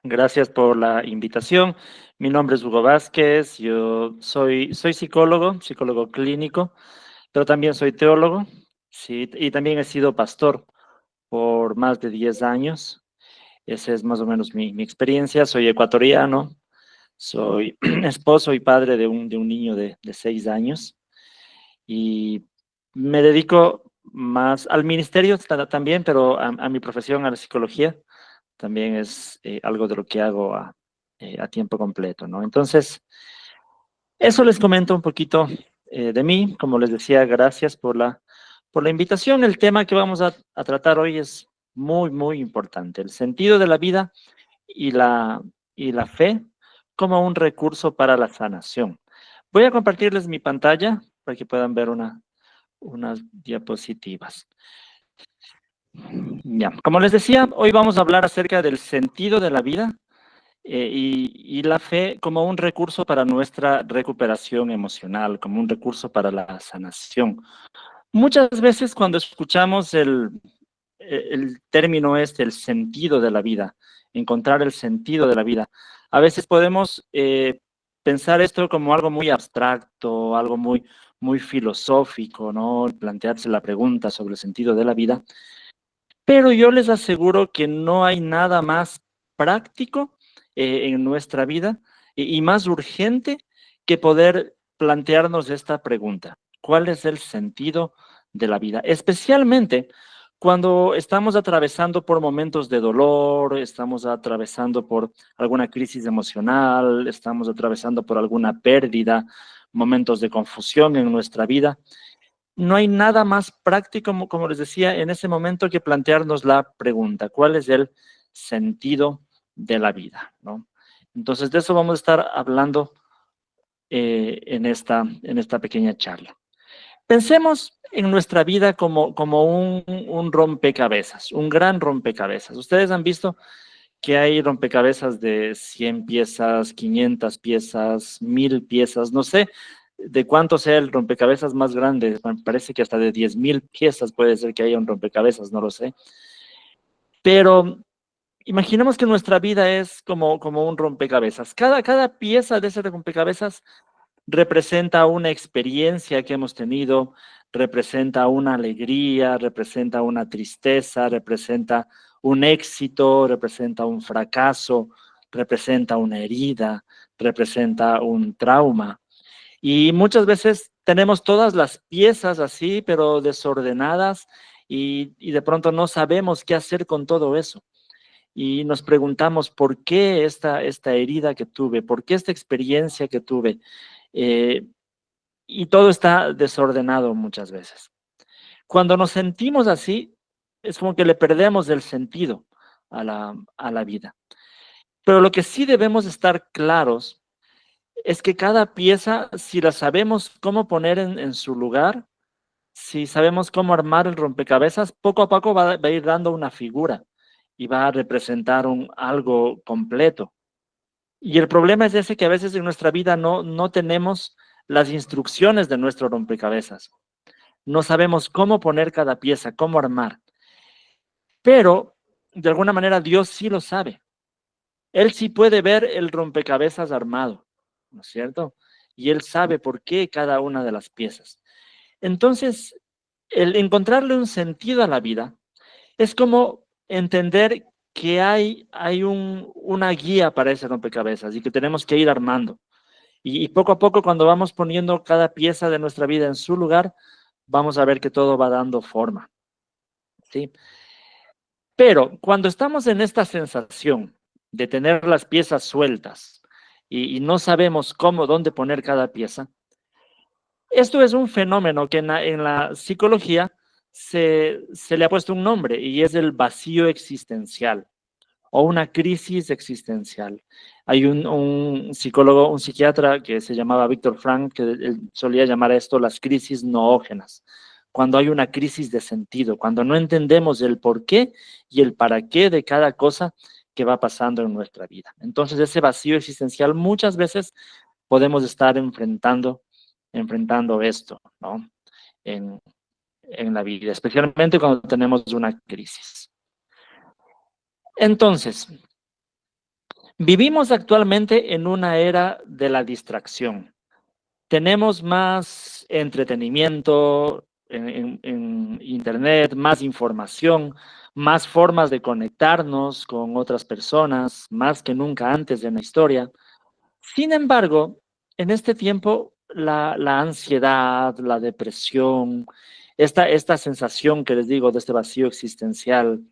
Gracias por la invitación. Mi nombre es Hugo Vázquez, yo soy psicólogo clínico, pero también soy teólogo, sí, y también he sido pastor por más de 10 años. Esa es más o menos mi experiencia. Soy ecuatoriano, soy esposo y padre de un niño de 6 años y me dedico más al ministerio también, pero a mi profesión, a la psicología. También es algo de lo que hago a tiempo completo, ¿no? Entonces, eso les comento un poquito de mí. Como les decía, gracias por la invitación. El tema que vamos a tratar hoy es muy importante. El sentido de la vida y la fe como un recurso para la sanación. Voy a compartirles mi pantalla para que puedan ver unas diapositivas. Ya, como les decía, hoy vamos a hablar acerca del sentido de la vida y la fe como un recurso para nuestra recuperación emocional, como un recurso para la sanación. Muchas veces cuando escuchamos el término este, el sentido de la vida, encontrar el sentido de la vida, a veces podemos pensar esto como algo muy abstracto, algo muy filosófico, ¿no? Plantearse la pregunta sobre el sentido de la vida, pero yo les aseguro que no hay nada más práctico en nuestra vida y más urgente que poder plantearnos esta pregunta. ¿Cuál es el sentido de la vida? Especialmente cuando estamos atravesando por momentos de dolor, estamos atravesando por alguna crisis emocional, estamos atravesando por alguna pérdida, momentos de confusión en nuestra vida. No hay nada más práctico, como les decía, en ese momento que plantearnos la pregunta, ¿cuál es el sentido de la vida? ¿No? Entonces, de eso vamos a estar hablando en esta pequeña charla. Pensemos en nuestra vida como un rompecabezas, un gran rompecabezas. Ustedes han visto que hay rompecabezas de 100 piezas, 500 piezas, 1000 piezas, no sé de cuánto sea el rompecabezas más grande, me parece que hasta de 10,000 piezas puede ser que haya un rompecabezas, no lo sé. Pero imaginemos que nuestra vida es como un rompecabezas. Cada pieza de ese rompecabezas representa una experiencia que hemos tenido, representa una alegría, representa una tristeza, representa un éxito, representa un fracaso, representa una herida, representa un trauma. Y muchas veces tenemos todas las piezas así, pero desordenadas y de pronto no sabemos qué hacer con todo eso. Y nos preguntamos, ¿por qué esta herida que tuve? ¿Por qué esta experiencia que tuve? Eh, y todo está desordenado muchas veces. Cuando nos sentimos así, es como que le perdemos el sentido a la vida. Pero lo que sí debemos estar claros es que cada pieza, si la sabemos cómo poner en su lugar, si sabemos cómo armar el rompecabezas, poco a poco va a ir dando una figura y va a representar algo completo. Y el problema es ese que a veces en nuestra vida no tenemos las instrucciones de nuestro rompecabezas. No sabemos cómo poner cada pieza, cómo armar. Pero de alguna manera Dios sí lo sabe. Él sí puede ver el rompecabezas armado, ¿no es cierto? Y Él sabe por qué cada una de las piezas. Entonces, el encontrarle un sentido a la vida es como entender que hay una guía para ese rompecabezas y que tenemos que ir armando. Y poco a poco, cuando vamos poniendo cada pieza de nuestra vida en su lugar, vamos a ver que todo va dando forma, ¿sí? Pero cuando estamos en esta sensación de tener las piezas sueltas y no sabemos dónde poner cada pieza, esto es un fenómeno que en la psicología se le ha puesto un nombre y es el vacío existencial o una crisis existencial. Hay un psicólogo, un psiquiatra que se llamaba Víctor Frank, que él solía llamar a esto las crisis noógenas, cuando hay una crisis de sentido, cuando no entendemos el por qué y el para qué de cada cosa que va pasando en nuestra vida. Entonces, ese vacío existencial muchas veces podemos estar enfrentando esto, ¿no? En, en la vida, especialmente cuando tenemos una crisis. Entonces, Vivimos actualmente en una era de la distracción. Tenemos más entretenimiento en Internet, más información, más formas de conectarnos con otras personas, más que nunca antes en la historia. Sin embargo, en este tiempo, la ansiedad, la depresión, esta sensación que les digo de este vacío existencial,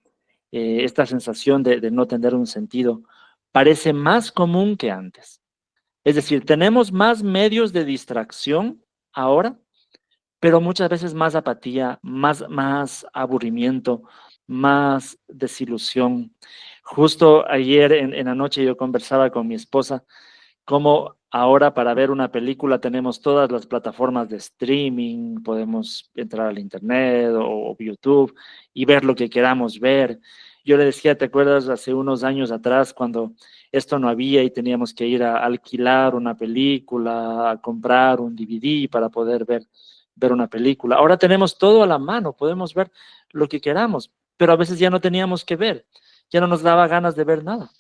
esta sensación de no tener un sentido, parece más común que antes. Es decir, tenemos más medios de distracción ahora, pero muchas veces más apatía, más aburrimiento, más desilusión. Justo ayer en la noche yo conversaba con mi esposa cómo ahora para ver una película tenemos todas las plataformas de streaming, podemos entrar al internet o YouTube y ver lo que queramos ver. Yo le decía, ¿te acuerdas hace unos años atrás cuando esto no había y teníamos que ir a alquilar una película, a comprar un DVD para poder ver una película? Ahora tenemos todo a la mano, podemos ver lo que queramos, pero a veces ya no teníamos que ver, ya no nos daba ganas de ver nada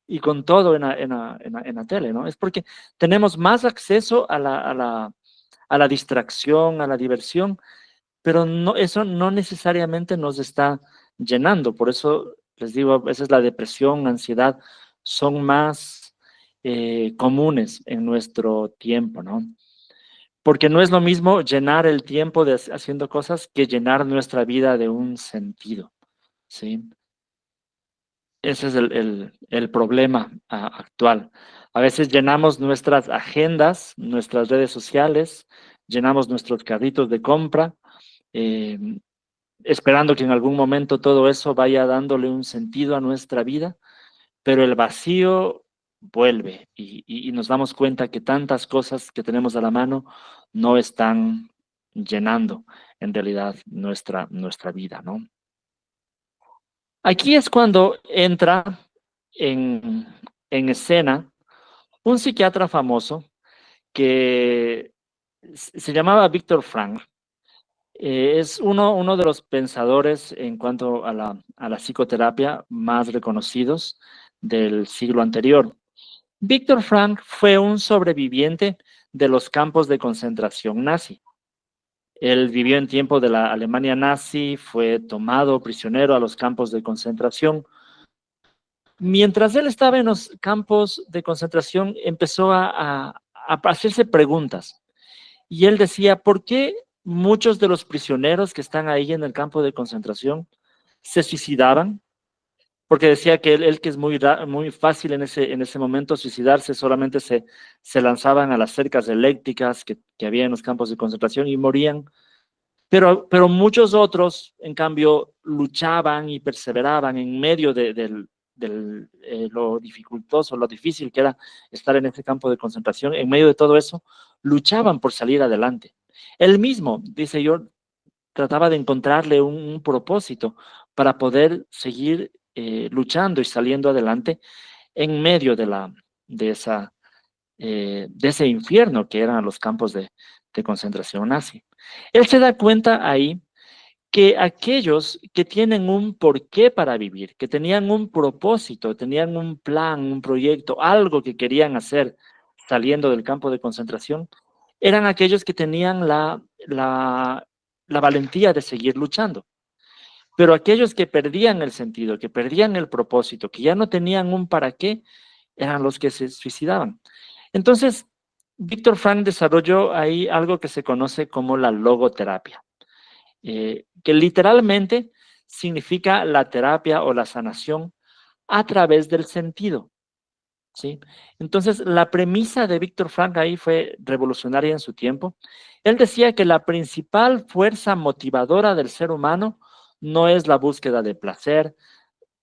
y con todo en la tele, ¿no? Es porque tenemos más acceso a la distracción, a la diversión, pero no, eso no necesariamente nos está llenando. Por eso les digo, a veces la depresión, ansiedad son más comunes en nuestro tiempo, ¿no? Porque no es lo mismo llenar el tiempo haciendo cosas que llenar nuestra vida de un sentido, ¿sí? Ese es el problema actual. A veces llenamos nuestras agendas, nuestras redes sociales, llenamos nuestros carritos de compra, eh, esperando que en algún momento todo eso vaya dándole un sentido a nuestra vida, pero el vacío vuelve y nos damos cuenta que tantas cosas que tenemos a la mano no están llenando en realidad nuestra vida, ¿no? Aquí es cuando entra en, en escena un psiquiatra famoso que se llamaba Víctor Frank. Es uno de los pensadores en cuanto a la psicoterapia más reconocidos del siglo anterior. Víctor Frank fue un sobreviviente de los campos de concentración nazi. Él vivió en tiempo de la Alemania nazi, fue tomado prisionero a los campos de concentración. Mientras él estaba en los campos de concentración, empezó a hacerse preguntas. Y él decía, ¿por qué muchos de los prisioneros que están ahí en el campo de concentración se suicidaban? Porque decía que él que es muy fácil en ese momento suicidarse, solamente se lanzaban a las cercas eléctricas que había en los campos de concentración y morían. Pero muchos otros, en cambio, luchaban y perseveraban en medio de lo dificultoso, lo difícil que era estar en ese campo de concentración. En medio de todo eso, luchaban por salir adelante. Él mismo, dice yo, trataba de encontrarle un propósito para poder seguir luchando y saliendo adelante en medio de, esa, de ese infierno que eran los campos de concentración nazi. Él se da cuenta ahí que aquellos que tienen un porqué para vivir, que tenían un propósito, tenían un plan, un proyecto, algo que querían hacer saliendo del campo de concentración, eran aquellos que tenían la valentía de seguir luchando. Pero aquellos que perdían el sentido, que perdían el propósito, que ya no tenían un para qué, eran los que se suicidaban. Entonces, Víctor Frank desarrolló ahí algo que se conoce como la logoterapia, que literalmente significa la terapia o la sanación a través del sentido, ¿sí? Entonces, la premisa de Víctor Frank ahí fue revolucionaria en su tiempo. Él decía que la principal fuerza motivadora del ser humano no es la búsqueda de placer.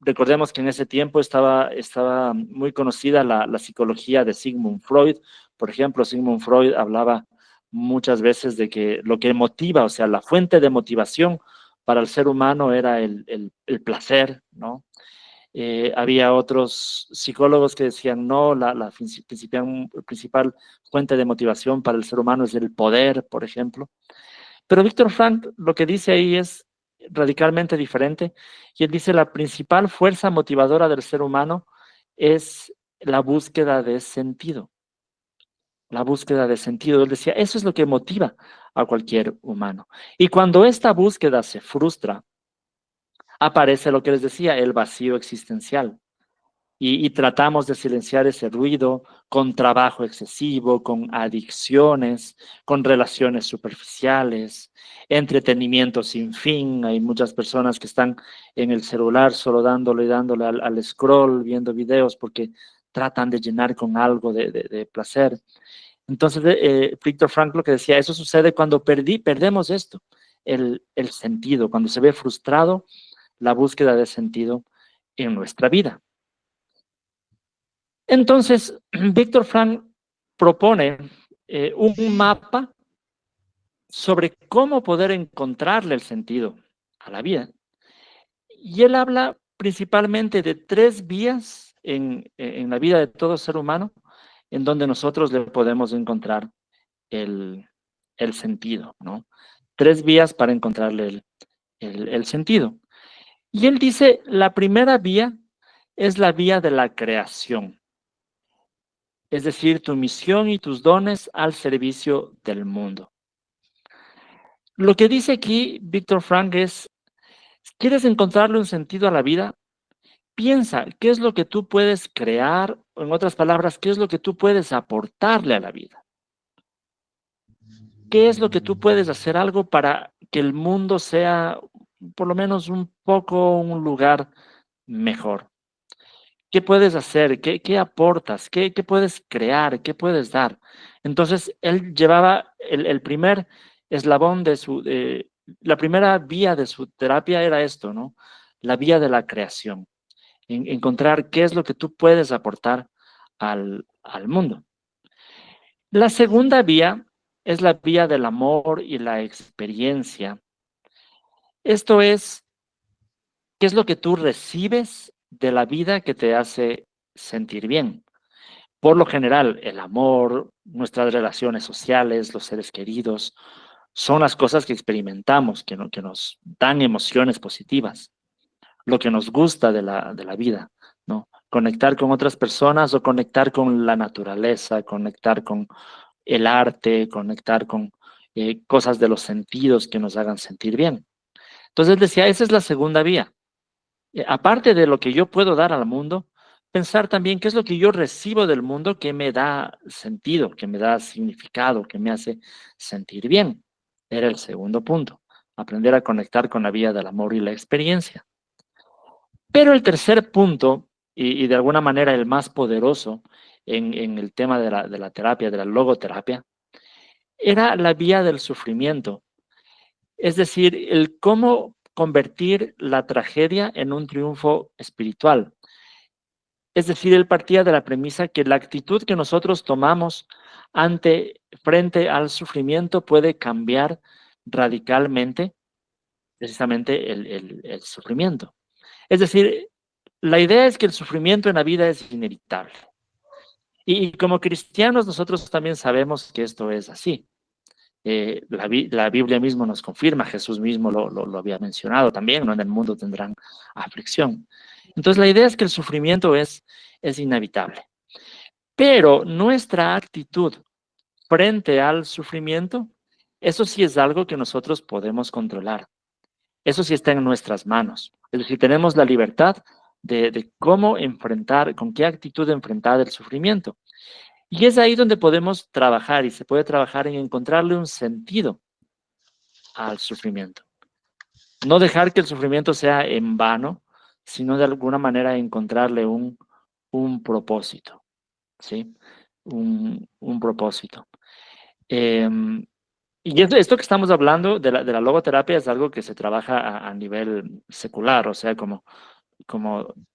Recordemos que en ese tiempo estaba muy conocida la psicología de Sigmund Freud. Por ejemplo, Sigmund Freud hablaba muchas veces de que lo que motiva, o sea, la fuente de motivación para el ser humano era el placer, ¿no? Había otros psicólogos que decían, no, la principal fuente de motivación para el ser humano es el poder, por ejemplo. Pero Víctor Frank lo que dice ahí es radicalmente diferente, y él dice la principal fuerza motivadora del ser humano es la búsqueda de sentido. La búsqueda de sentido. Él decía, eso es lo que motiva a cualquier humano. Y cuando esta búsqueda se frustra, aparece lo que les decía, el vacío existencial. Y tratamos de silenciar ese ruido con trabajo excesivo, con adicciones, con relaciones superficiales, entretenimiento sin fin. Hay muchas personas que están en el celular solo dándole y dándole al scroll, viendo videos porque tratan de llenar con algo de placer. Entonces, Víctor Frank lo que decía, eso sucede cuando perdemos esto, el sentido, cuando se ve frustrado la búsqueda de sentido en nuestra vida. Entonces, Víctor Frank propone un mapa sobre cómo poder encontrarle el sentido a la vida. Y él habla principalmente de 3 vías en la vida de todo ser humano en donde nosotros le podemos encontrar el, el sentido, ¿no? 3 vías para encontrarle el sentido. Y él dice, la primera vía es la vía de la creación, es decir, tu misión y tus dones al servicio del mundo. Lo que dice aquí Víctor Frank es, ¿quieres encontrarle un sentido a la vida? Piensa, ¿qué es lo que tú puedes crear? O en otras palabras, ¿qué es lo que tú puedes aportarle a la vida? ¿Qué es lo que tú puedes hacer algo para que el mundo sea por lo menos un poco un lugar mejor? ¿Qué puedes hacer? ¿Qué aportas? ¿Qué puedes crear? ¿Qué puedes dar? Entonces, él llevaba el primer eslabón la primera vía de su terapia era esto, ¿no? La vía de la creación. Encontrar qué es lo que tú puedes aportar al mundo. La segunda vía es la vía del amor y la experiencia. Esto es, ¿qué es lo que tú recibes de la vida que te hace sentir bien? Por lo general, el amor, nuestras relaciones sociales, los seres queridos, son las cosas que experimentamos, que nos dan emociones positivas, lo que nos gusta de la vida, ¿no? Conectar con otras personas o conectar con la naturaleza, conectar con el arte, conectar con cosas de los sentidos que nos hagan sentir bien. Entonces decía, esa es la segunda vía. Aparte de lo que yo puedo dar al mundo, pensar también qué es lo que yo recibo del mundo que me da sentido, que me da significado, que me hace sentir bien. Era el segundo punto, aprender a conectar con la vía del amor y la experiencia. Pero el tercer punto, y de alguna manera el más poderoso en el tema de la terapia, de la logoterapia, era la vía del sufrimiento. Es decir, el cómo convertir la tragedia en un triunfo espiritual. Es decir, él partía de la premisa que la actitud que nosotros tomamos frente al sufrimiento puede cambiar radicalmente precisamente el sufrimiento. Es decir, la idea es que el sufrimiento en la vida es inevitable. Y como cristianos nosotros también sabemos que esto es así. La Biblia mismo nos confirma, Jesús mismo lo había mencionado también, ¿no? En el mundo tendrán aflicción. Entonces la idea es que el sufrimiento es inevitable. Pero nuestra actitud frente al sufrimiento, eso sí es algo que nosotros podemos controlar. Eso sí está en nuestras manos. Es decir, tenemos la libertad de cómo enfrentar, con qué actitud enfrentar el sufrimiento. Y es ahí donde podemos trabajar y se puede trabajar en encontrarle un sentido al sufrimiento. No dejar que el sufrimiento sea en vano, sino de alguna manera encontrarle un propósito, ¿sí? Un propósito. Y esto que estamos hablando de la logoterapia es algo que se trabaja a nivel secular, o sea, como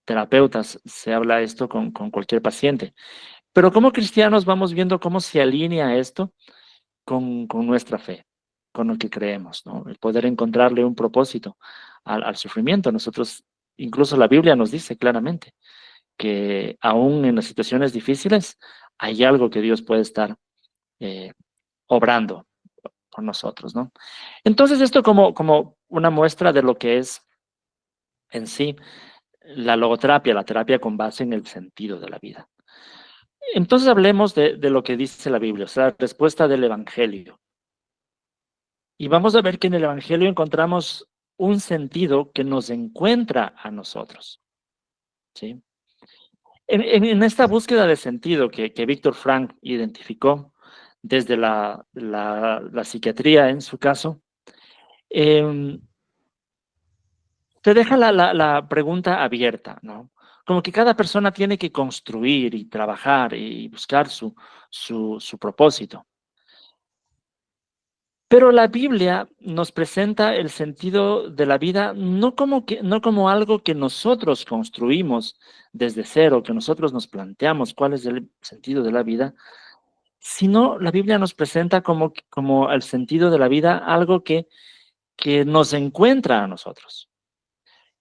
terapeutas se habla esto con cualquier paciente. Pero como cristianos vamos viendo cómo se alinea esto con nuestra fe, con lo que creemos, ¿no? El poder encontrarle un propósito al sufrimiento. Nosotros, incluso la Biblia nos dice claramente que aún en las situaciones difíciles hay algo que Dios puede estar eh, obrando por nosotros, ¿no? Entonces, esto como una muestra de lo que es en sí la logoterapia, la terapia con base en el sentido de la vida. Entonces hablemos de lo que dice la Biblia, o sea, la respuesta del Evangelio. Y vamos a ver que en el Evangelio encontramos un sentido que nos encuentra a nosotros, ¿sí? En esta búsqueda de sentido que Víctor Frank identificó desde la psiquiatría en su caso, em, te deja la pregunta abierta, ¿no? Como que cada persona tiene que construir y trabajar y buscar su propósito. Pero la Biblia nos presenta el sentido de la vida no como algo que nosotros construimos desde cero, que nosotros nos planteamos cuál es el sentido de la vida, sino la Biblia nos presenta como el sentido de la vida algo que nos encuentra a nosotros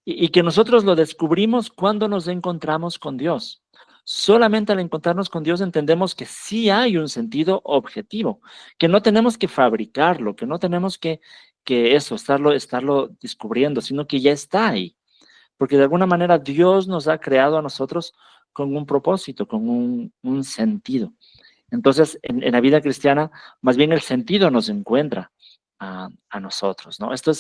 y que nosotros lo descubrimos cuando nos encontramos con Dios. Solamente al encontrarnos con Dios entendemos que sí hay un sentido objetivo, que no tenemos que fabricarlo, que no tenemos que eso, estarlo descubriendo, sino que ya está ahí. Porque de alguna manera Dios nos ha creado a nosotros con un propósito, con un sentido. Entonces, en la vida cristiana, más bien el sentido nos encuentra a nosotros, ¿no? Esto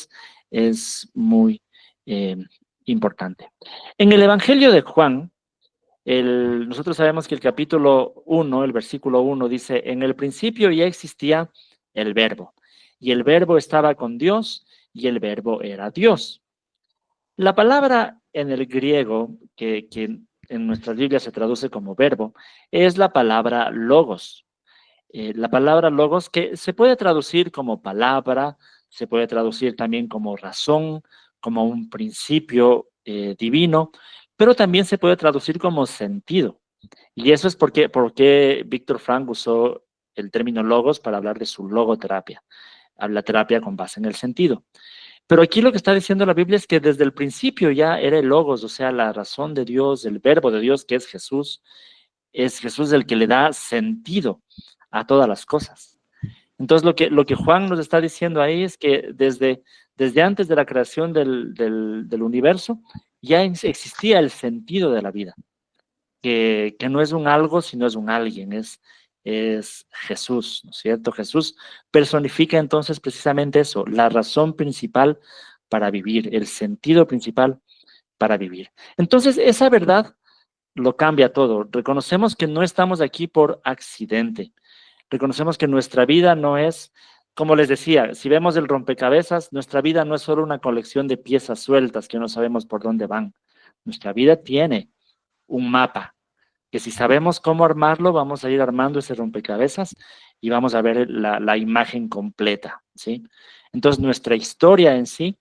es muy eh, importante. En el Evangelio de Juan, nosotros sabemos que el capítulo 1, el versículo 1 dice, en el principio ya existía el verbo, y el verbo estaba con Dios, y el verbo era Dios. La palabra en el griego, que en nuestras Biblias se traduce como verbo, es la palabra logos. La palabra logos que se puede traducir como palabra, se puede traducir también como razón, como un principio divino, pero también se puede traducir como sentido. Y eso es porque Víctor Frank usó el término logos para hablar de su logoterapia, la terapia con base en el sentido. Pero aquí lo que está diciendo la Biblia es que desde el principio ya era el logos, o sea, la razón de Dios, el verbo de Dios, que es Jesús el que le da sentido a todas las cosas. Entonces, lo que Juan nos está diciendo ahí es que desde antes de la creación del universo, ya existía el sentido de la vida, que no es un algo, sino es un alguien, es Jesús, ¿no es cierto? Jesús personifica entonces precisamente eso, la razón principal para vivir, el sentido principal para vivir. Entonces, esa verdad lo cambia todo. Reconocemos que no estamos aquí por accidente. Reconocemos que nuestra vida no es, como les decía, si vemos el rompecabezas, nuestra vida no es solo una colección de piezas sueltas que no sabemos por dónde van. Nuestra vida tiene un mapa, que si sabemos cómo armarlo, vamos a ir armando ese rompecabezas y vamos a ver la imagen completa, ¿sí? Entonces, nuestra historia en sí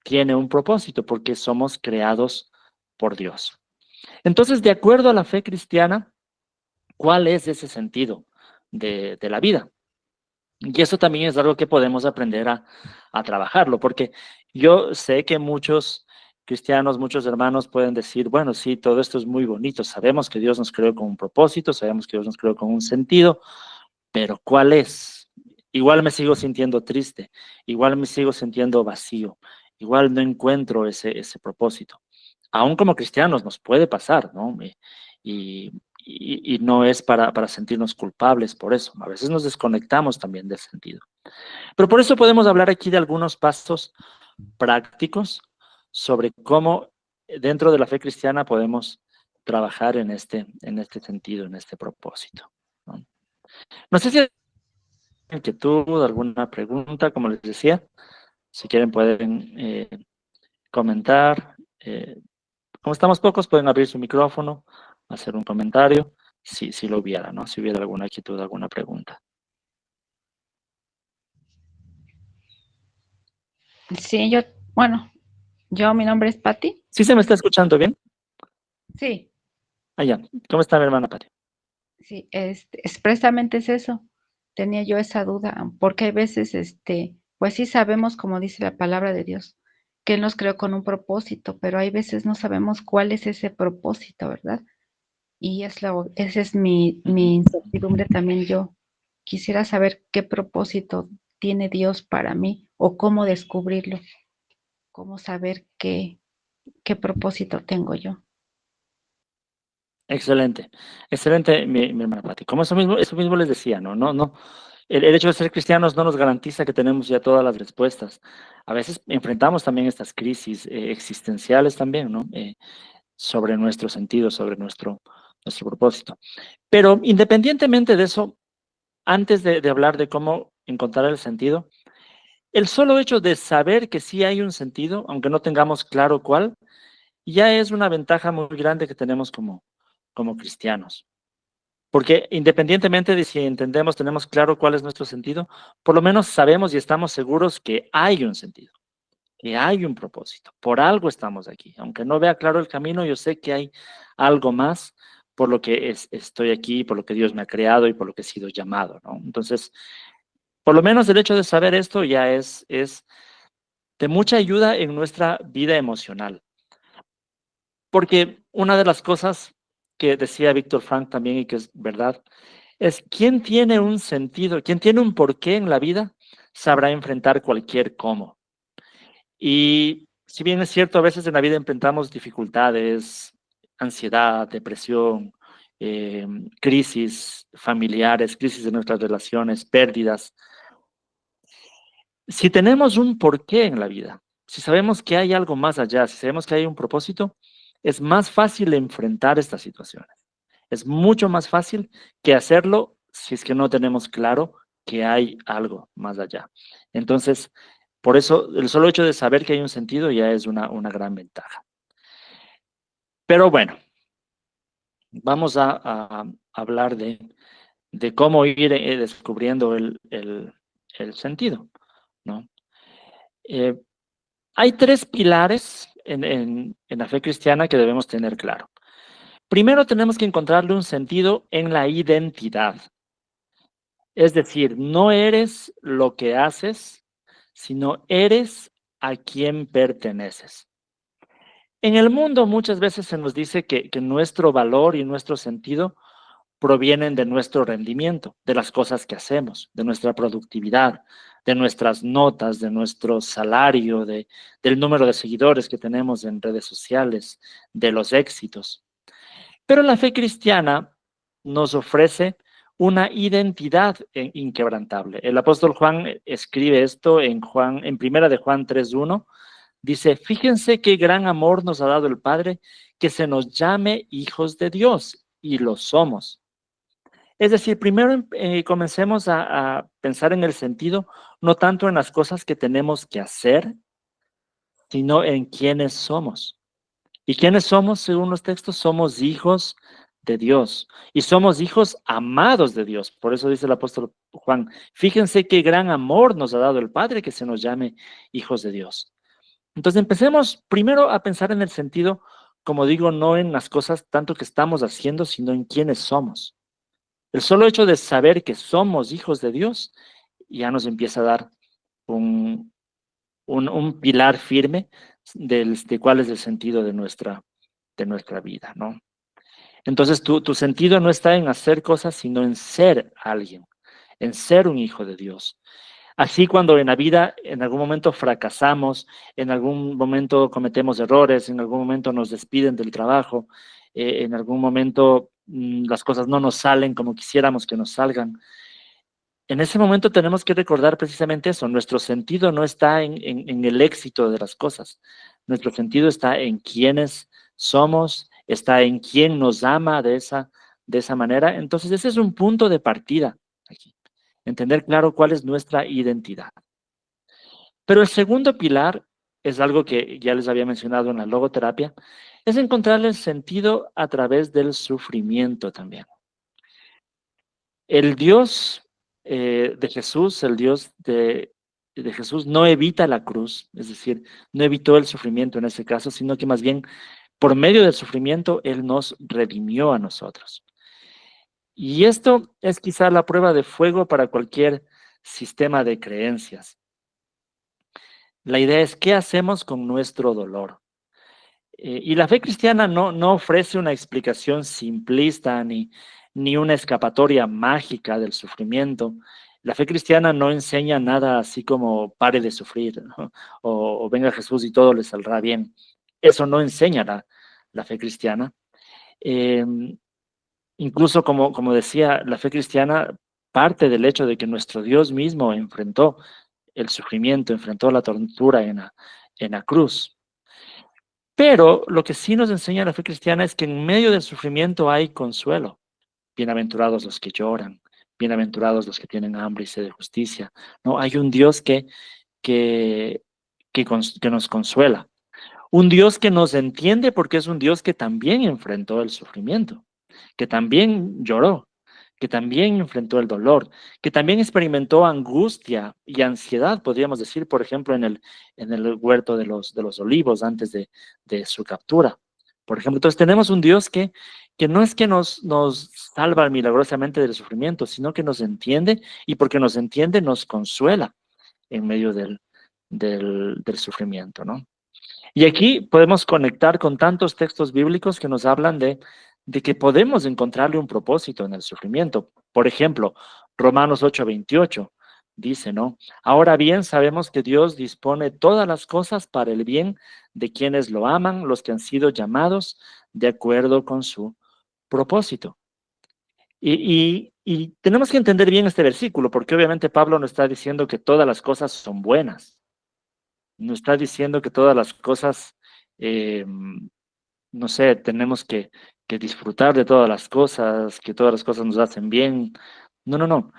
tiene un propósito porque somos creados por Dios. Entonces, de acuerdo a la fe cristiana, ¿cuál es ese sentido de la vida? Y eso también es algo que podemos aprender a trabajarlo, porque yo sé que muchos cristianos, muchos hermanos pueden decir, bueno, sí, todo esto es muy bonito, sabemos que Dios nos creó con un propósito, sabemos que Dios nos creó con un sentido, pero ¿cuál es? Igual me sigo sintiendo triste, igual me sigo sintiendo vacío, igual no encuentro ese propósito. Aún como cristianos nos puede pasar, ¿no? Y no es para sentirnos culpables por eso. A veces nos desconectamos también del sentido. Pero por eso podemos hablar aquí de algunos pasos prácticos sobre cómo dentro de la fe cristiana podemos trabajar en este sentido, en este propósito, ¿no? No sé si hay inquietud, alguna pregunta, como les decía, si quieren pueden comentar. Como estamos pocos, pueden abrir su micrófono, hacer un comentario, si lo hubiera, ¿no? Si hubiera alguna inquietud, alguna pregunta. Sí, mi nombre es Patti. ¿Sí se me está escuchando bien? Sí, Allá. ¿Cómo está mi hermana Pati? sí, expresamente es eso. Tenía yo esa duda, porque hay veces, pues sí sabemos, como dice la palabra de Dios, que Él nos creó con un propósito, pero hay veces no sabemos cuál es ese propósito, ¿verdad? Y esa es mi incertidumbre también yo. Quisiera saber qué propósito tiene Dios para mí o cómo descubrirlo, cómo saber qué propósito tengo yo. Excelente, excelente, mi hermana Pati. Como eso mismo les decía, ¿no? No, no. El hecho de ser cristianos no nos garantiza que tenemos ya todas las respuestas. A veces enfrentamos también estas crisis existenciales también, ¿no? Sobre nuestro sentido, sobre nuestro propósito. Pero independientemente de eso, antes de hablar de cómo encontrar el sentido, el solo hecho de saber que sí hay un sentido, aunque no tengamos claro cuál, ya es una ventaja muy grande que tenemos como cristianos. Porque independientemente de si entendemos, tenemos claro cuál es nuestro sentido, por lo menos sabemos y estamos seguros que hay un sentido, que hay un propósito. Por algo estamos aquí. Aunque no vea claro el camino, yo sé que hay algo más por lo que estoy aquí, por lo que Dios me ha creado y por lo que he sido llamado, ¿no? Entonces, por lo menos el hecho de saber esto ya es de mucha ayuda en nuestra vida emocional. Porque una de las cosas que decía Víctor Frank también y que es verdad, es quien tiene un sentido, quien tiene un porqué en la vida, sabrá enfrentar cualquier cómo. Y si bien es cierto, a veces en la vida enfrentamos dificultades, ansiedad, depresión, crisis familiares, crisis de nuestras relaciones, pérdidas. Si tenemos un porqué en la vida, si sabemos que hay algo más allá, si sabemos que hay un propósito, es más fácil enfrentar estas situaciones. Es mucho más fácil que hacerlo si es que no tenemos claro que hay algo más allá. Entonces, por eso, el solo hecho de saber que hay un sentido ya es una gran ventaja. Pero bueno, vamos a hablar de cómo ir descubriendo el sentido, ¿no? Eh, Hay tres pilares en la fe cristiana que debemos tener claro. Primero, tenemos que encontrarle un sentido en la identidad. Es decir, no eres lo que haces, sino eres a quien perteneces. En el mundo muchas veces se nos dice que nuestro valor y nuestro sentido provienen de nuestro rendimiento, de las cosas que hacemos, de nuestra productividad, de nuestras notas, de nuestro salario, del número de seguidores que tenemos en redes sociales, de los éxitos. Pero la fe cristiana nos ofrece una identidad inquebrantable. El apóstol Juan escribe esto en Primera de Juan 3:1. Dice, fíjense qué gran amor nos ha dado el Padre, que se nos llame hijos de Dios, y lo somos. Es decir, primero comencemos a pensar en el sentido, no tanto en las cosas que tenemos que hacer, sino en quiénes somos. ¿Y quiénes somos según los textos? Somos hijos de Dios y somos hijos amados de Dios. Por eso dice el apóstol Juan, fíjense qué gran amor nos ha dado el Padre que se nos llame hijos de Dios. Entonces empecemos primero a pensar en el sentido, como digo, no en las cosas tanto que estamos haciendo, sino en quiénes somos. El solo hecho de saber que somos hijos de Dios ya nos empieza a dar un, un pilar firme de cuál es el sentido de nuestra vida, ¿no? Entonces tu sentido no está en hacer cosas, sino en ser alguien, en ser un hijo de Dios. Así cuando en la vida en algún momento fracasamos, en algún momento cometemos errores, en algún momento nos despiden del trabajo, en algún momento las cosas no nos salen como quisiéramos que nos salgan. En ese momento tenemos que recordar precisamente eso. Nuestro sentido no está en el éxito de las cosas. Nuestro sentido está en quiénes somos, está en quién nos ama de esa manera. Entonces ese es un punto de partida aquí. Entender claro cuál es nuestra identidad. Pero el segundo pilar es algo que ya les había mencionado en la logoterapia, es encontrar el sentido a través del sufrimiento también. El Dios de Jesús, el Dios de Jesús no evita la cruz, es decir, no evitó el sufrimiento en ese caso, sino que más bien por medio del sufrimiento Él nos redimió a nosotros. Y esto es quizá la prueba de fuego para cualquier sistema de creencias. La idea es qué hacemos con nuestro dolor. Y la fe cristiana no ofrece una explicación simplista ni una escapatoria mágica del sufrimiento. La fe cristiana no enseña nada así como pare de sufrir, ¿no? O venga Jesús y todo le saldrá bien. Eso no enseña la fe cristiana. Incluso, como decía, la fe cristiana parte del hecho de que nuestro Dios mismo enfrentó el sufrimiento, enfrentó la tortura en la cruz. Pero lo que sí nos enseña la fe cristiana es que en medio del sufrimiento hay consuelo. Bienaventurados los que lloran, bienaventurados los que tienen hambre y sed de justicia. No, hay un Dios que, que nos consuela. Un Dios que nos entiende porque es un Dios que también enfrentó el sufrimiento, que también lloró, que también enfrentó el dolor, que también experimentó angustia y ansiedad, podríamos decir, por ejemplo, en el huerto de los olivos antes de su captura. Por ejemplo, entonces tenemos un Dios que no es que nos salva milagrosamente del sufrimiento, sino que nos entiende y porque nos entiende nos consuela en medio del sufrimiento, ¿no? Y aquí podemos conectar con tantos textos bíblicos que nos hablan de que podemos encontrarle un propósito en el sufrimiento. Por ejemplo, Romanos 8:28 dice, ¿no? Ahora bien, sabemos que Dios dispone todas las cosas para el bien de quienes lo aman, los que han sido llamados de acuerdo con su propósito. Y tenemos que entender bien este versículo, porque obviamente Pablo no está diciendo que todas las cosas son buenas. No está diciendo que todas las cosas, no sé, tenemos que disfrutar de todas las cosas, que todas las cosas nos hacen bien. No, no, no.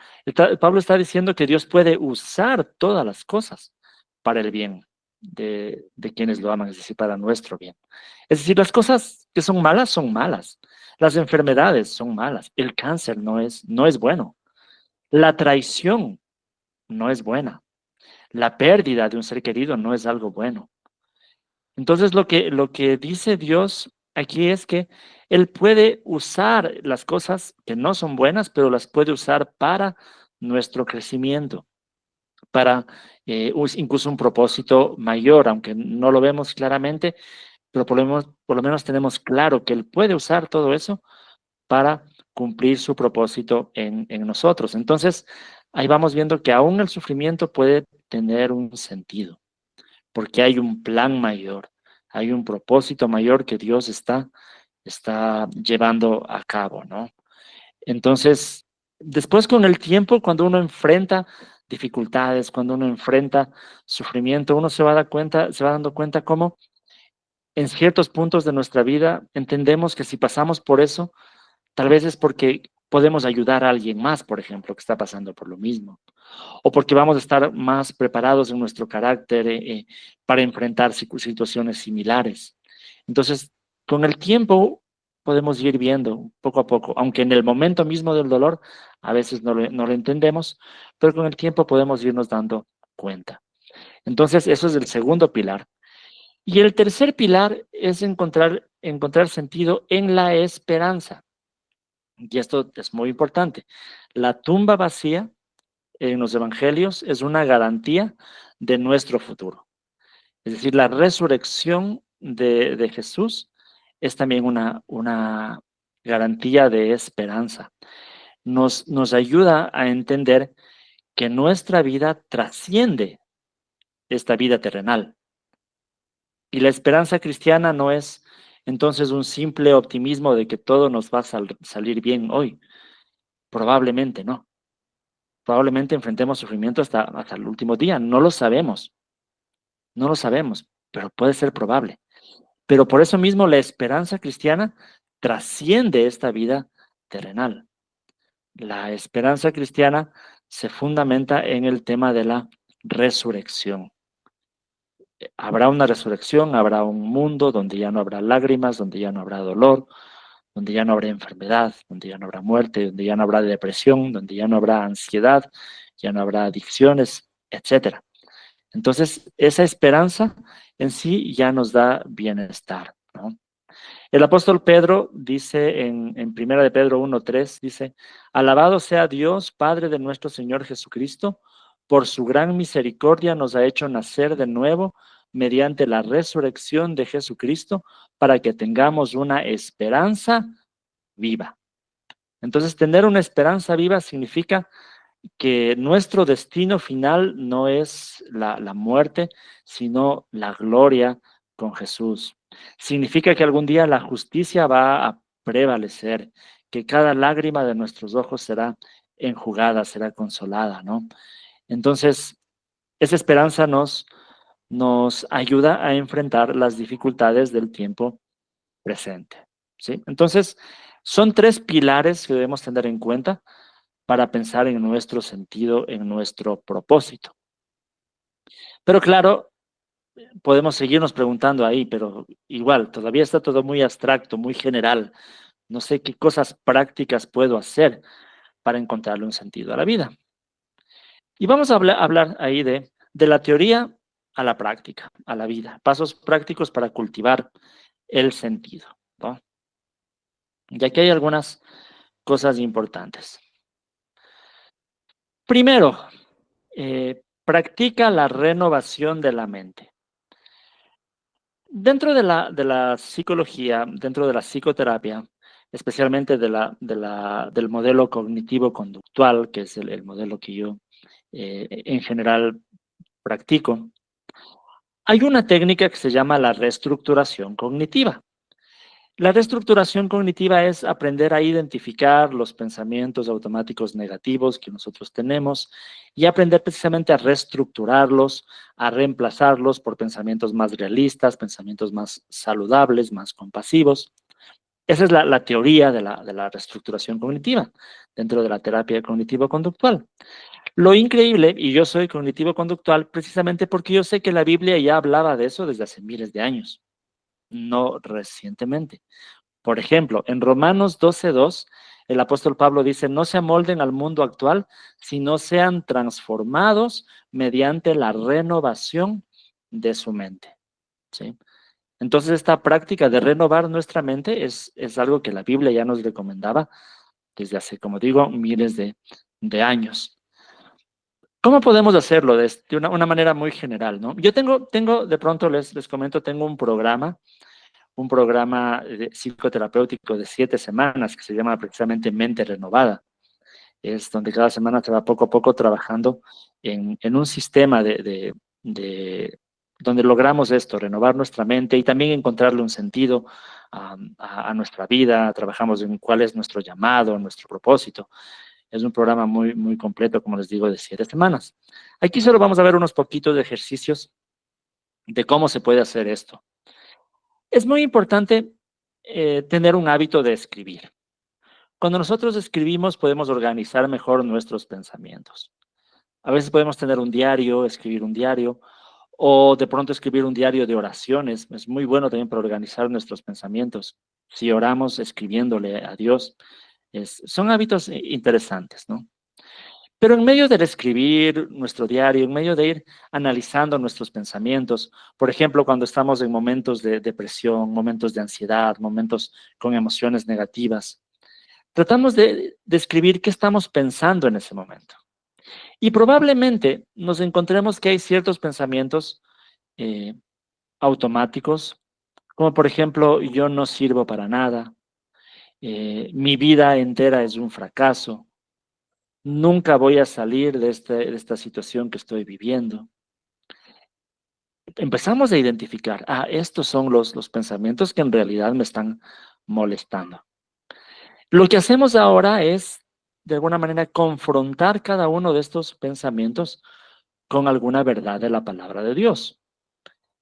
Pablo está diciendo que Dios puede usar todas las cosas para el bien de quienes lo aman, es decir, para nuestro bien. Es decir, las cosas que son malas son malas. Las enfermedades son malas. El cáncer no es bueno. La traición no es buena. La pérdida de un ser querido no es algo bueno. Entonces, lo que dice Dios aquí es que Él puede usar las cosas que no son buenas, pero las puede usar para nuestro crecimiento, para incluso un propósito mayor, aunque no lo vemos claramente, pero por lo menos tenemos claro que Él puede usar todo eso para cumplir su propósito en nosotros. Entonces, ahí vamos viendo que aún el sufrimiento puede tener un sentido porque hay un plan mayor, hay un propósito mayor que Dios está llevando a cabo, ¿no? Entonces, después con el tiempo, cuando uno enfrenta dificultades, cuando uno enfrenta sufrimiento, uno se va dando cuenta cómo en ciertos puntos de nuestra vida entendemos que si pasamos por eso, tal vez es porque podemos ayudar a alguien más, por ejemplo, que está pasando por lo mismo o porque vamos a estar más preparados en nuestro carácter para enfrentar situaciones similares. Entonces, con el tiempo podemos ir viendo poco a poco, aunque en el momento mismo del dolor a veces no lo entendemos, pero con el tiempo podemos irnos dando cuenta. Entonces, eso es el segundo pilar. Y el tercer pilar es encontrar sentido en la esperanza. Y esto es muy importante. La tumba vacía en los evangelios es una garantía de nuestro futuro. Es decir, la resurrección de Jesús es también una garantía de esperanza. Nos ayuda a entender que nuestra vida trasciende esta vida terrenal. Y la esperanza cristiana no es entonces un simple optimismo de que todo nos va a salir bien hoy. Probablemente no. Probablemente enfrentemos sufrimiento hasta el último día. No lo sabemos. No lo sabemos, pero puede ser probable. Pero por eso mismo la esperanza cristiana trasciende esta vida terrenal. La esperanza cristiana se fundamenta en el tema de la resurrección. Habrá una resurrección, habrá un mundo donde ya no habrá lágrimas, donde ya no habrá dolor, donde ya no habrá enfermedad, donde ya no habrá muerte, donde ya no habrá depresión, donde ya no habrá ansiedad, ya no habrá adicciones, etcétera. Entonces, esa esperanza en sí ya nos da bienestar, ¿no? El apóstol Pedro dice en 1 de Pedro 1:3, dice, alabado sea Dios, Padre de nuestro Señor Jesucristo, por su gran misericordia nos ha hecho nacer de nuevo mediante la resurrección de Jesucristo para que tengamos una esperanza viva. Entonces, tener una esperanza viva significa que nuestro destino final no es la muerte, sino la gloria con Jesús. Significa que algún día la justicia va a prevalecer, que cada lágrima de nuestros ojos será enjugada, será consolada, ¿no? Entonces, esa esperanza nos ayuda a enfrentar las dificultades del tiempo presente, ¿sí? Entonces, son tres pilares que debemos tener en cuenta para pensar en nuestro sentido, en nuestro propósito. Pero claro, podemos seguirnos preguntando ahí, pero igual, todavía está todo muy abstracto, muy general. No sé qué cosas prácticas puedo hacer para encontrarle un sentido a la vida. Y vamos a hablar ahí de la teoría a la práctica, a la vida. Pasos prácticos para cultivar el sentido, ¿no? Y aquí hay algunas cosas importantes. Primero, practica la renovación de la mente. Dentro de la psicología, dentro de la psicoterapia, especialmente del modelo cognitivo-conductual, que es el modelo que yo en general practico, hay una técnica que se llama la reestructuración cognitiva. La reestructuración cognitiva es aprender a identificar los pensamientos automáticos negativos que nosotros tenemos y aprender precisamente a reestructurarlos, a reemplazarlos por pensamientos más realistas, pensamientos más saludables, más compasivos. Esa es la teoría de la reestructuración cognitiva dentro de la terapia cognitivo-conductual. Lo increíble, y yo soy cognitivo-conductual precisamente porque yo sé que la Biblia ya hablaba de eso desde hace miles de años, no recientemente. Por ejemplo, en Romanos 12:2, el apóstol Pablo dice, no se amolden al mundo actual, sino sean transformados mediante la renovación de su mente, ¿sí? Entonces, esta práctica de renovar nuestra mente es algo que la Biblia ya nos recomendaba desde hace, como digo, miles de años. ¿Cómo podemos hacerlo de una manera muy general, ¿no? Yo tengo de pronto les comento, tengo un programa psicoterapéutico de 7 semanas que se llama precisamente Mente Renovada. Es donde cada semana se va poco a poco trabajando en un sistema donde logramos esto, renovar nuestra mente y también encontrarle un sentido a nuestra vida. Trabajamos en cuál es nuestro llamado, nuestro propósito. Es un programa muy, muy completo, como les digo, de 7 semanas. Aquí solo vamos a ver unos poquitos de ejercicios de cómo se puede hacer esto. Es muy importante tener un hábito de escribir. Cuando nosotros escribimos, podemos organizar mejor nuestros pensamientos. A veces podemos tener un diario, escribir un diario, o de pronto escribir un diario de oraciones. Es muy bueno también para organizar nuestros pensamientos. Si oramos escribiéndole a Dios, son hábitos interesantes, ¿no? Pero en medio del escribir nuestro diario, en medio de ir analizando nuestros pensamientos, por ejemplo, cuando estamos en momentos de depresión, momentos de ansiedad, momentos con emociones negativas, tratamos de escribir qué estamos pensando en ese momento. Y probablemente nos encontremos que hay ciertos pensamientos eh, automáticos, como por ejemplo, yo no sirvo para nada, mi vida entera es un fracaso, nunca voy a salir de esta situación que estoy viviendo. Empezamos a identificar, estos son los pensamientos que en realidad me están molestando. Lo que hacemos ahora es, de alguna manera, confrontar cada uno de estos pensamientos con alguna verdad de la palabra de Dios.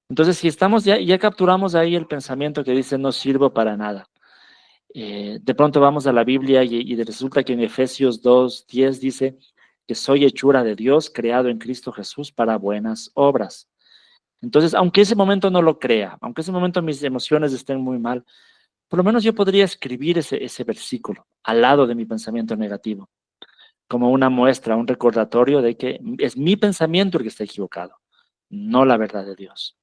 Entonces, si estamos ya capturamos ahí el pensamiento que dice no sirvo para nada. De pronto vamos a la Biblia y resulta que en Efesios 2:10 dice que soy hechura de Dios, creado en Cristo Jesús para buenas obras. Entonces, aunque ese momento no lo crea, aunque ese momento mis emociones estén muy mal, por lo menos yo podría escribir ese versículo al lado de mi pensamiento negativo, como una muestra, un recordatorio de que es mi pensamiento el que está equivocado, no la verdad de Dios.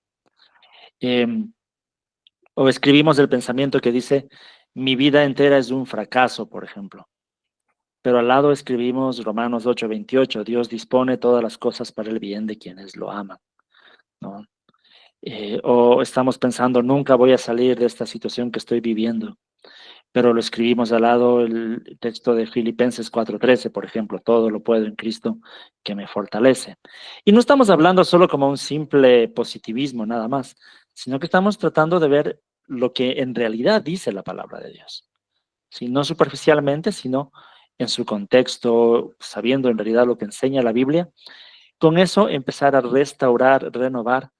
O escribimos el pensamiento que dice, mi vida entera es un fracaso, por ejemplo. Pero al lado escribimos Romanos 8:28, Dios dispone todas las cosas para el bien de quienes lo aman, ¿no? O estamos pensando, nunca voy a salir de esta situación que estoy viviendo, pero lo escribimos al lado el texto de Filipenses 4:13, por ejemplo, todo lo puedo en Cristo que me fortalece. Y no estamos hablando solo como un simple positivismo nada más, sino que estamos tratando de ver lo que en realidad dice la palabra de Dios. ¿sí? No superficialmente, sino en su contexto, sabiendo en realidad lo que enseña la Biblia. Con eso empezar a restaurar, renovar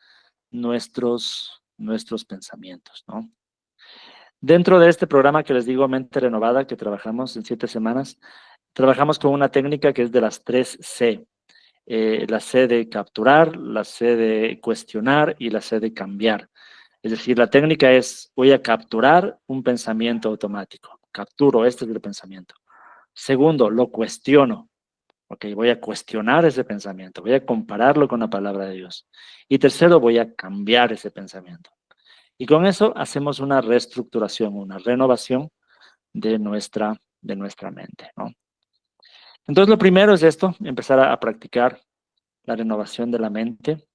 nuestros pensamientos, ¿no? Dentro de este programa que les digo, Mente Renovada, que trabajamos en 7 semanas, trabajamos con una técnica que es de las 3 C. La C de capturar, la C de cuestionar y la C de cambiar. Es decir, la técnica es, voy a capturar un pensamiento automático. Capturo, este es el pensamiento. Segundo, lo cuestiono. Ok, voy a cuestionar ese pensamiento, voy a compararlo con la palabra de Dios. Y tercero, voy a cambiar ese pensamiento. Y con eso hacemos una reestructuración, una renovación de nuestra mente, ¿no? Entonces, lo primero es esto, empezar a practicar la renovación de la mente.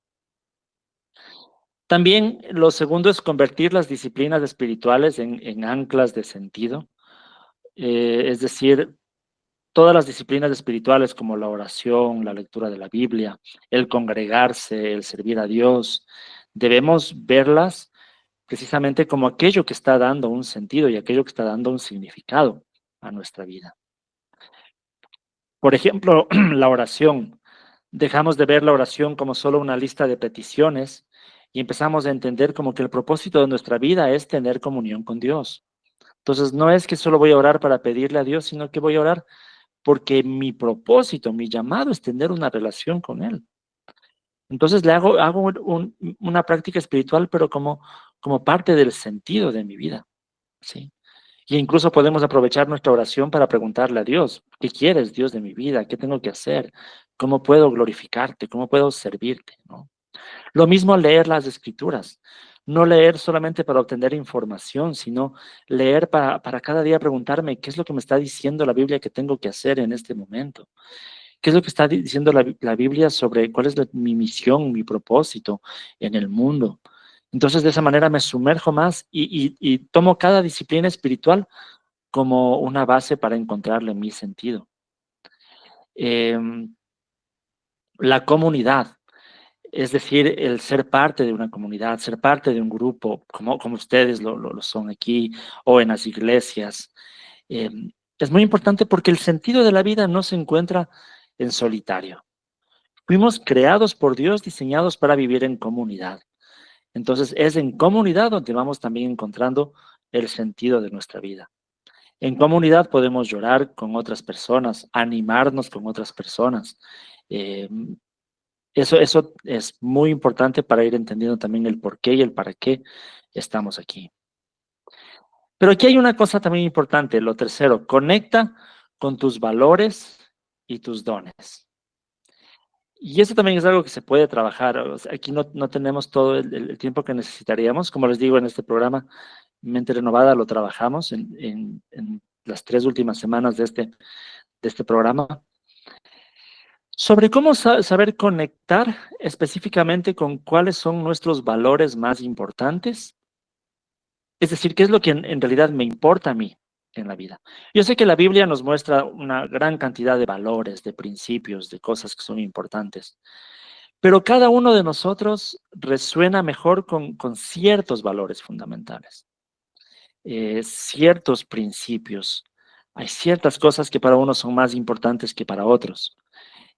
También lo segundo es convertir las disciplinas espirituales en anclas de sentido. Es decir, todas las disciplinas espirituales como la oración, la lectura de la Biblia, el congregarse, el servir a Dios, debemos verlas precisamente como aquello que está dando un sentido y aquello que está dando un significado a nuestra vida. Por ejemplo, la oración. Dejamos de ver la oración como solo una lista de peticiones y empezamos a entender como que el propósito de nuestra vida es tener comunión con Dios. Entonces, no es que solo voy a orar para pedirle a Dios, sino que voy a orar porque mi propósito, mi llamado es tener una relación con Él. Entonces, hago una práctica espiritual, pero como parte del sentido de mi vida, ¿sí? Y incluso podemos aprovechar nuestra oración para preguntarle a Dios, ¿qué quieres, Dios, de mi vida? ¿Qué tengo que hacer? ¿Cómo puedo glorificarte? ¿Cómo puedo servirte? ¿No? Lo mismo leer las escrituras. No leer solamente para obtener información, sino leer para cada día preguntarme qué es lo que me está diciendo la Biblia que tengo que hacer en este momento. ¿Qué es lo que está diciendo la Biblia sobre cuál es mi misión, mi propósito en el mundo? Entonces, de esa manera me sumerjo más y tomo cada disciplina espiritual como una base para encontrarle mi sentido. Em, la comunidad, es decir, el ser parte de una comunidad, ser parte de un grupo, como ustedes lo son aquí o en las iglesias, es muy importante porque el sentido de la vida no se encuentra en solitario. Fuimos creados por Dios, diseñados para vivir en comunidad. Entonces, es en comunidad donde vamos también encontrando el sentido de nuestra vida. En comunidad podemos llorar con otras personas, animarnos con otras personas. Eh, eso es muy importante para ir entendiendo también el por qué y el para qué estamos aquí. Pero aquí hay una cosa también importante, lo tercero, conecta con tus valores y tus dones. Y eso también es algo que se puede trabajar. O sea, aquí no tenemos todo el tiempo que necesitaríamos. Como les digo en este programa, Mente Renovada lo trabajamos en las 3 últimas semanas de este programa. Sobre cómo saber conectar específicamente con cuáles son nuestros valores más importantes. Es decir, qué es lo que en realidad me importa a mí en la vida. Yo sé que la Biblia nos muestra una gran cantidad de valores, de principios, de cosas que son importantes. Pero cada uno de nosotros resuena mejor con ciertos valores fundamentales, ciertos principios. Hay ciertas cosas que para unos son más importantes que para otros.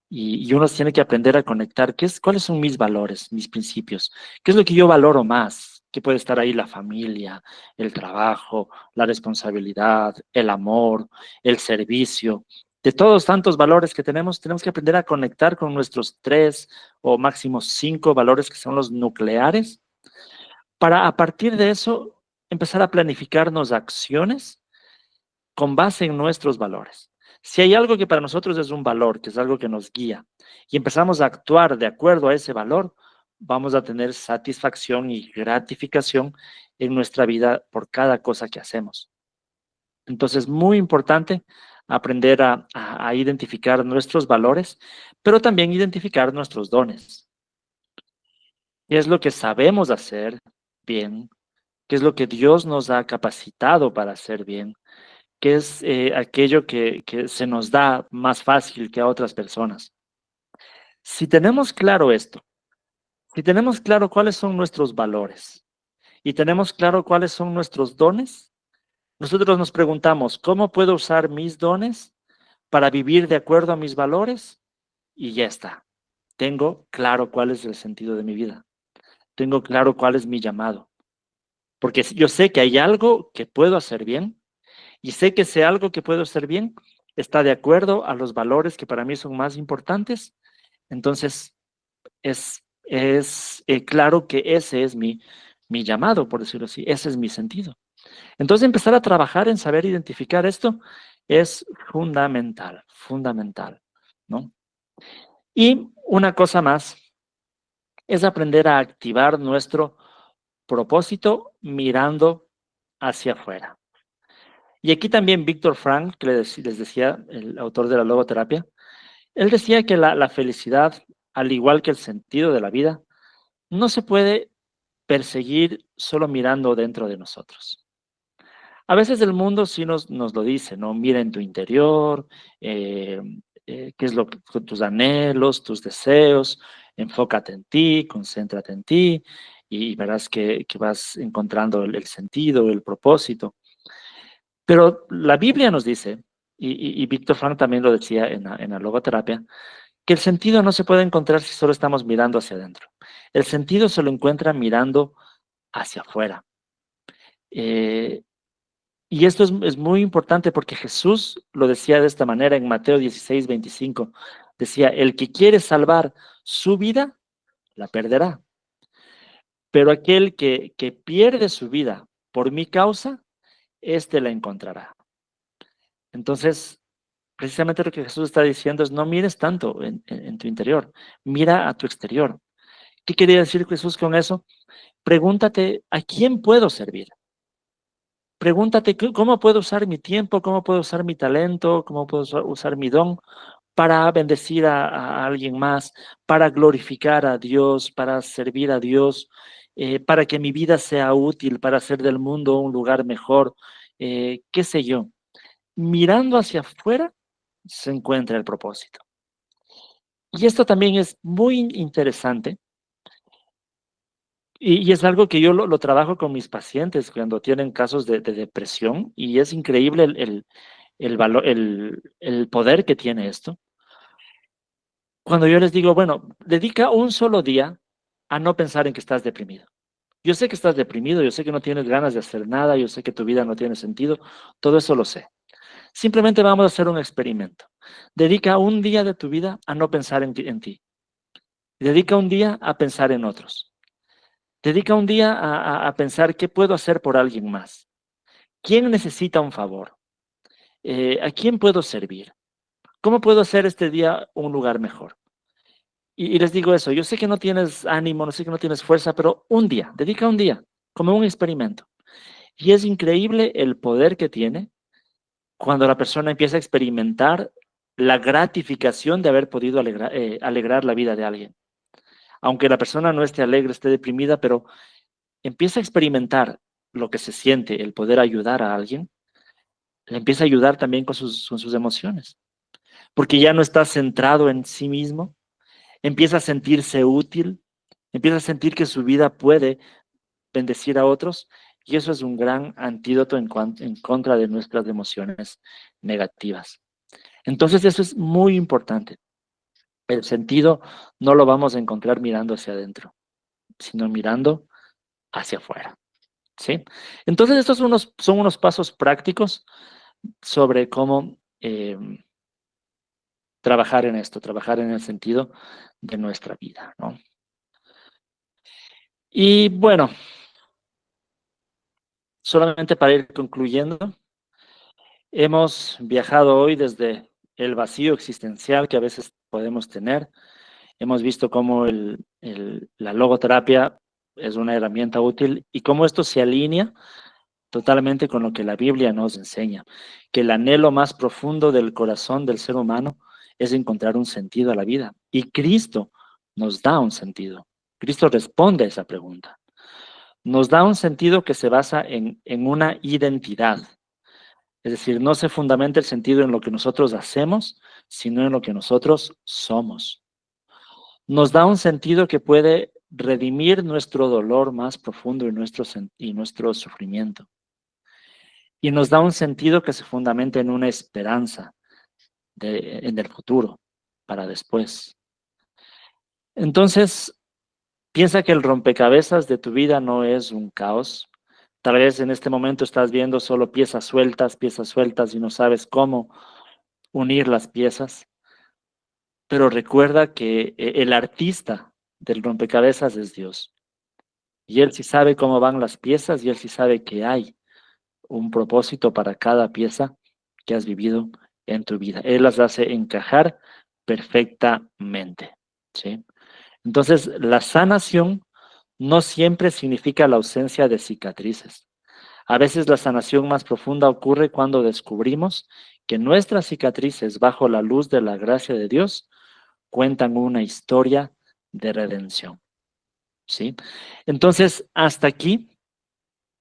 Y uno tiene que aprender a conectar cuáles son mis valores, mis principios, qué es lo que yo valoro más, que puede estar ahí la familia, el trabajo, la responsabilidad, el amor, el servicio. De todos tantos valores que tenemos que aprender a conectar con nuestros 3 o máximo 5 valores que son los nucleares, para a partir de eso empezar a planificarnos acciones con base en nuestros valores. Si hay algo que para nosotros es un valor, que es algo que nos guía, y empezamos a actuar de acuerdo a ese valor, vamos a tener satisfacción y gratificación en nuestra vida por cada cosa que hacemos. Entonces, muy importante aprender a identificar nuestros valores, pero también identificar nuestros dones. ¿Qué es lo que sabemos hacer bien? ¿Qué es lo que Dios nos ha capacitado para hacer bien? ¿Qué es aquello que se nos da más fácil que a otras personas? Si tenemos claro esto, si tenemos claro cuáles son nuestros valores y tenemos claro cuáles son nuestros dones, nosotros nos preguntamos, ¿cómo puedo usar mis dones para vivir de acuerdo a mis valores? Y ya está. Tengo claro cuál es el sentido de mi vida. Tengo claro cuál es mi llamado. Porque yo sé que hay algo que puedo hacer bien y sé que ese algo que puedo hacer bien está de acuerdo a los valores que para mí son más importantes. Entonces, es claro que ese es mi llamado, por decirlo así. Ese es mi sentido. Entonces, empezar a trabajar en saber identificar esto es fundamental, fundamental, ¿no? Y una cosa más es aprender a activar nuestro propósito mirando hacia afuera. Y aquí también Víctor Frank, que les decía, el autor de la logoterapia, él decía que la felicidad, al igual que el sentido de la vida, no se puede perseguir solo mirando dentro de nosotros. A veces el mundo sí nos lo dice, ¿no? Mira en tu interior, eh, qué es lo que tus anhelos, tus deseos, enfócate en ti, concéntrate en ti y verás que vas encontrando el sentido, el propósito. Pero la Biblia nos dice, y Víctor Frank también lo decía en la logoterapia, que el sentido no se puede encontrar si solo estamos mirando hacia adentro. El sentido se lo encuentra mirando hacia afuera. Eh, y esto es muy importante porque Jesús lo decía de esta manera en Mateo 16:25. Decía, el que quiere salvar su vida, la perderá. Pero aquel que pierde su vida por mi causa, éste la encontrará. Entonces, precisamente lo que Jesús está diciendo es no mires tanto en tu interior, mira a tu exterior. ¿Qué quería decir Jesús con eso? Pregúntate, ¿a quién puedo servir? Pregúntate, ¿cómo puedo usar mi tiempo? ¿Cómo puedo usar mi talento? ¿Cómo puedo usar mi don para bendecir a alguien más, para glorificar a Dios, para servir a Dios, para que mi vida sea útil, para hacer del mundo un lugar mejor? ¿Qué sé yo? Mirando hacia afuera se encuentra el propósito. Y esto también es muy interesante y es algo que yo lo trabajo con mis pacientes cuando tienen casos de depresión y es increíble el poder que tiene esto. Cuando yo les digo, bueno, dedica un solo día a no pensar en que estás deprimido. Yo sé que estás deprimido, yo sé que no tienes ganas de hacer nada, yo sé que tu vida no tiene sentido, todo eso lo sé. Simplemente vamos a hacer un experimento. Dedica un día de tu vida a no pensar en ti. Dedica un día a pensar en otros. Dedica un día a pensar qué puedo hacer por alguien más. ¿Quién necesita un favor? ¿A quién puedo servir? ¿Cómo puedo hacer este día un lugar mejor? Y les digo eso, yo sé que no tienes ánimo, no sé que no tienes fuerza, pero un día, dedica un día, como un experimento. Y es increíble el poder que tiene cuando la persona empieza a experimentar la gratificación de haber podido alegrar la vida de alguien. Aunque la persona no esté alegre, esté deprimida, pero empieza a experimentar lo que se siente, el poder ayudar a alguien, le empieza a ayudar también con sus emociones, porque ya no está centrado en sí mismo, empieza a sentirse útil, empieza a sentir que su vida puede bendecir a otros, y eso es un gran antídoto en contra de nuestras emociones negativas. Entonces eso es muy importante. El sentido no lo vamos a encontrar mirando hacia adentro, sino mirando hacia afuera. ¿Sí? Entonces estos son unos pasos prácticos sobre cómo trabajar en esto, trabajar en el sentido de nuestra vida, ¿no? Y bueno, solamente para ir concluyendo, hemos viajado hoy desde el vacío existencial que a veces podemos tener. Hemos visto cómo la logoterapia es una herramienta útil y cómo esto se alinea totalmente con lo que la Biblia nos enseña, que el anhelo más profundo del corazón del ser humano es encontrar un sentido a la vida. Y Cristo nos da un sentido. Cristo responde a esa pregunta. Nos da un sentido que se basa en una identidad. Es decir, no se fundamenta el sentido en lo que nosotros hacemos, sino en lo que nosotros somos. Nos da un sentido que puede redimir nuestro dolor más profundo y nuestro sufrimiento. y nos da un sentido que se fundamenta en una esperanza en el futuro, para después. Entonces, piensa que el rompecabezas de tu vida no es un caos. Tal vez en este momento estás viendo solo piezas sueltas y no sabes cómo unir las piezas, pero recuerda que el artista del rompecabezas es Dios. Y Él sí sabe cómo van las piezas y Él sí sabe que hay un propósito para cada pieza que has vivido en tu vida. Él las hace encajar perfectamente, ¿sí? Entonces, la sanación no siempre significa la ausencia de cicatrices. A veces la sanación más profunda ocurre cuando descubrimos que nuestras cicatrices, bajo la luz de la gracia de Dios, cuentan una historia de redención, ¿sí? Entonces, hasta aquí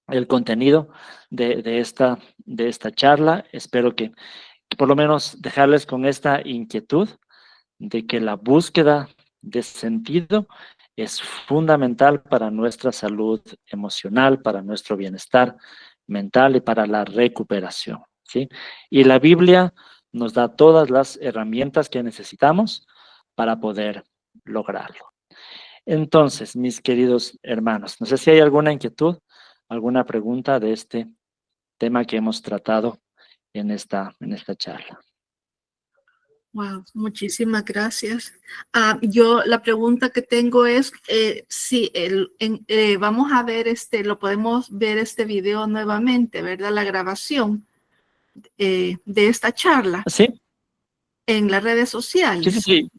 el contenido de esta charla. Espero que por lo menos dejarles con esta inquietud de que la búsqueda de sentido es fundamental para nuestra salud emocional, para nuestro bienestar mental y para la recuperación, ¿sí? Y la Biblia nos da todas las herramientas que necesitamos para poder lograrlo. Entonces, mis queridos hermanos, no sé si hay alguna inquietud, alguna pregunta de este tema que hemos tratado en esta charla. Wow, muchísimas gracias. Yo la pregunta que tengo es si vamos a ver lo podemos ver este video nuevamente, ¿verdad? La grabación de esta charla ¿Sí? en las redes Sí, sociales. sí, sí.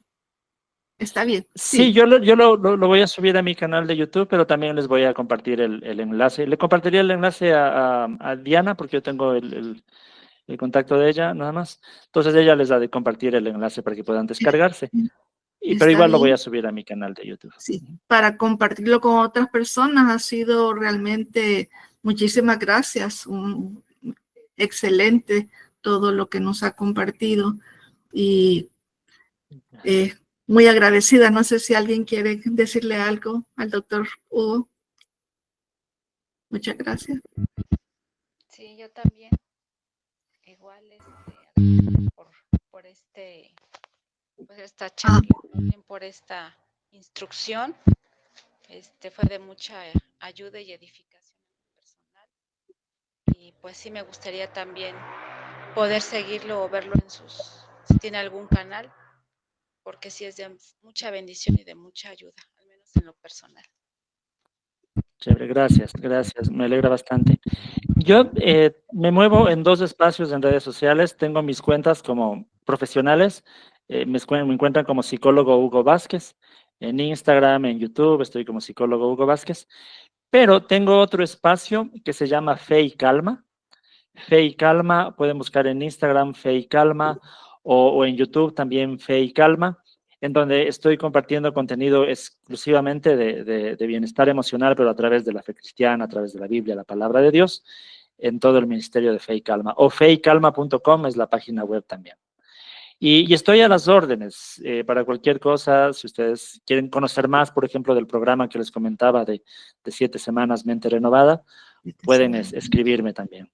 Está bien. Sí, Sí. yo lo voy a subir a mi canal de YouTube, pero también les voy a compartir el enlace. Le compartiría el enlace a Diana, porque yo tengo el contacto de ella, nada más. Entonces ella les ha de compartir el enlace para que puedan descargarse. Pero Está igual lo voy bien. a subir a mi canal de YouTube. Sí, para compartirlo con otras personas ha sido realmente muchísimas gracias. Excelente todo lo que nos ha compartido y muy agradecida. No sé si alguien quiere decirle algo al doctor Hugo. Muchas gracias. Sí, yo también. Igual por pues esta charla, también por esta instrucción. Fue de mucha ayuda y edificación personal. Y pues sí me gustaría también poder seguirlo o verlo si tiene algún canal, porque sí es de mucha bendición y de mucha ayuda, al menos en lo personal. Chévere, gracias, gracias, me alegra bastante. Yo me muevo en dos espacios en redes sociales, tengo mis cuentas como profesionales, me encuentran como psicólogo Hugo Vázquez, en Instagram, en YouTube, estoy como psicólogo Hugo Vázquez, pero tengo otro espacio que se llama Fe y Calma. Fe y Calma, pueden buscar en Instagram Fe y Calma o en YouTube también Fe y Calma, en donde estoy compartiendo contenido exclusivamente de bienestar emocional, pero a través de la fe cristiana, a través de la Biblia, la palabra de Dios, en todo el Ministerio de Fe y Calma. O feycalma.com es la página web también. Y estoy a las órdenes para cualquier cosa. Si ustedes quieren conocer más, por ejemplo, del programa que les comentaba de 7 semanas Mente Renovada, pueden escribirme también.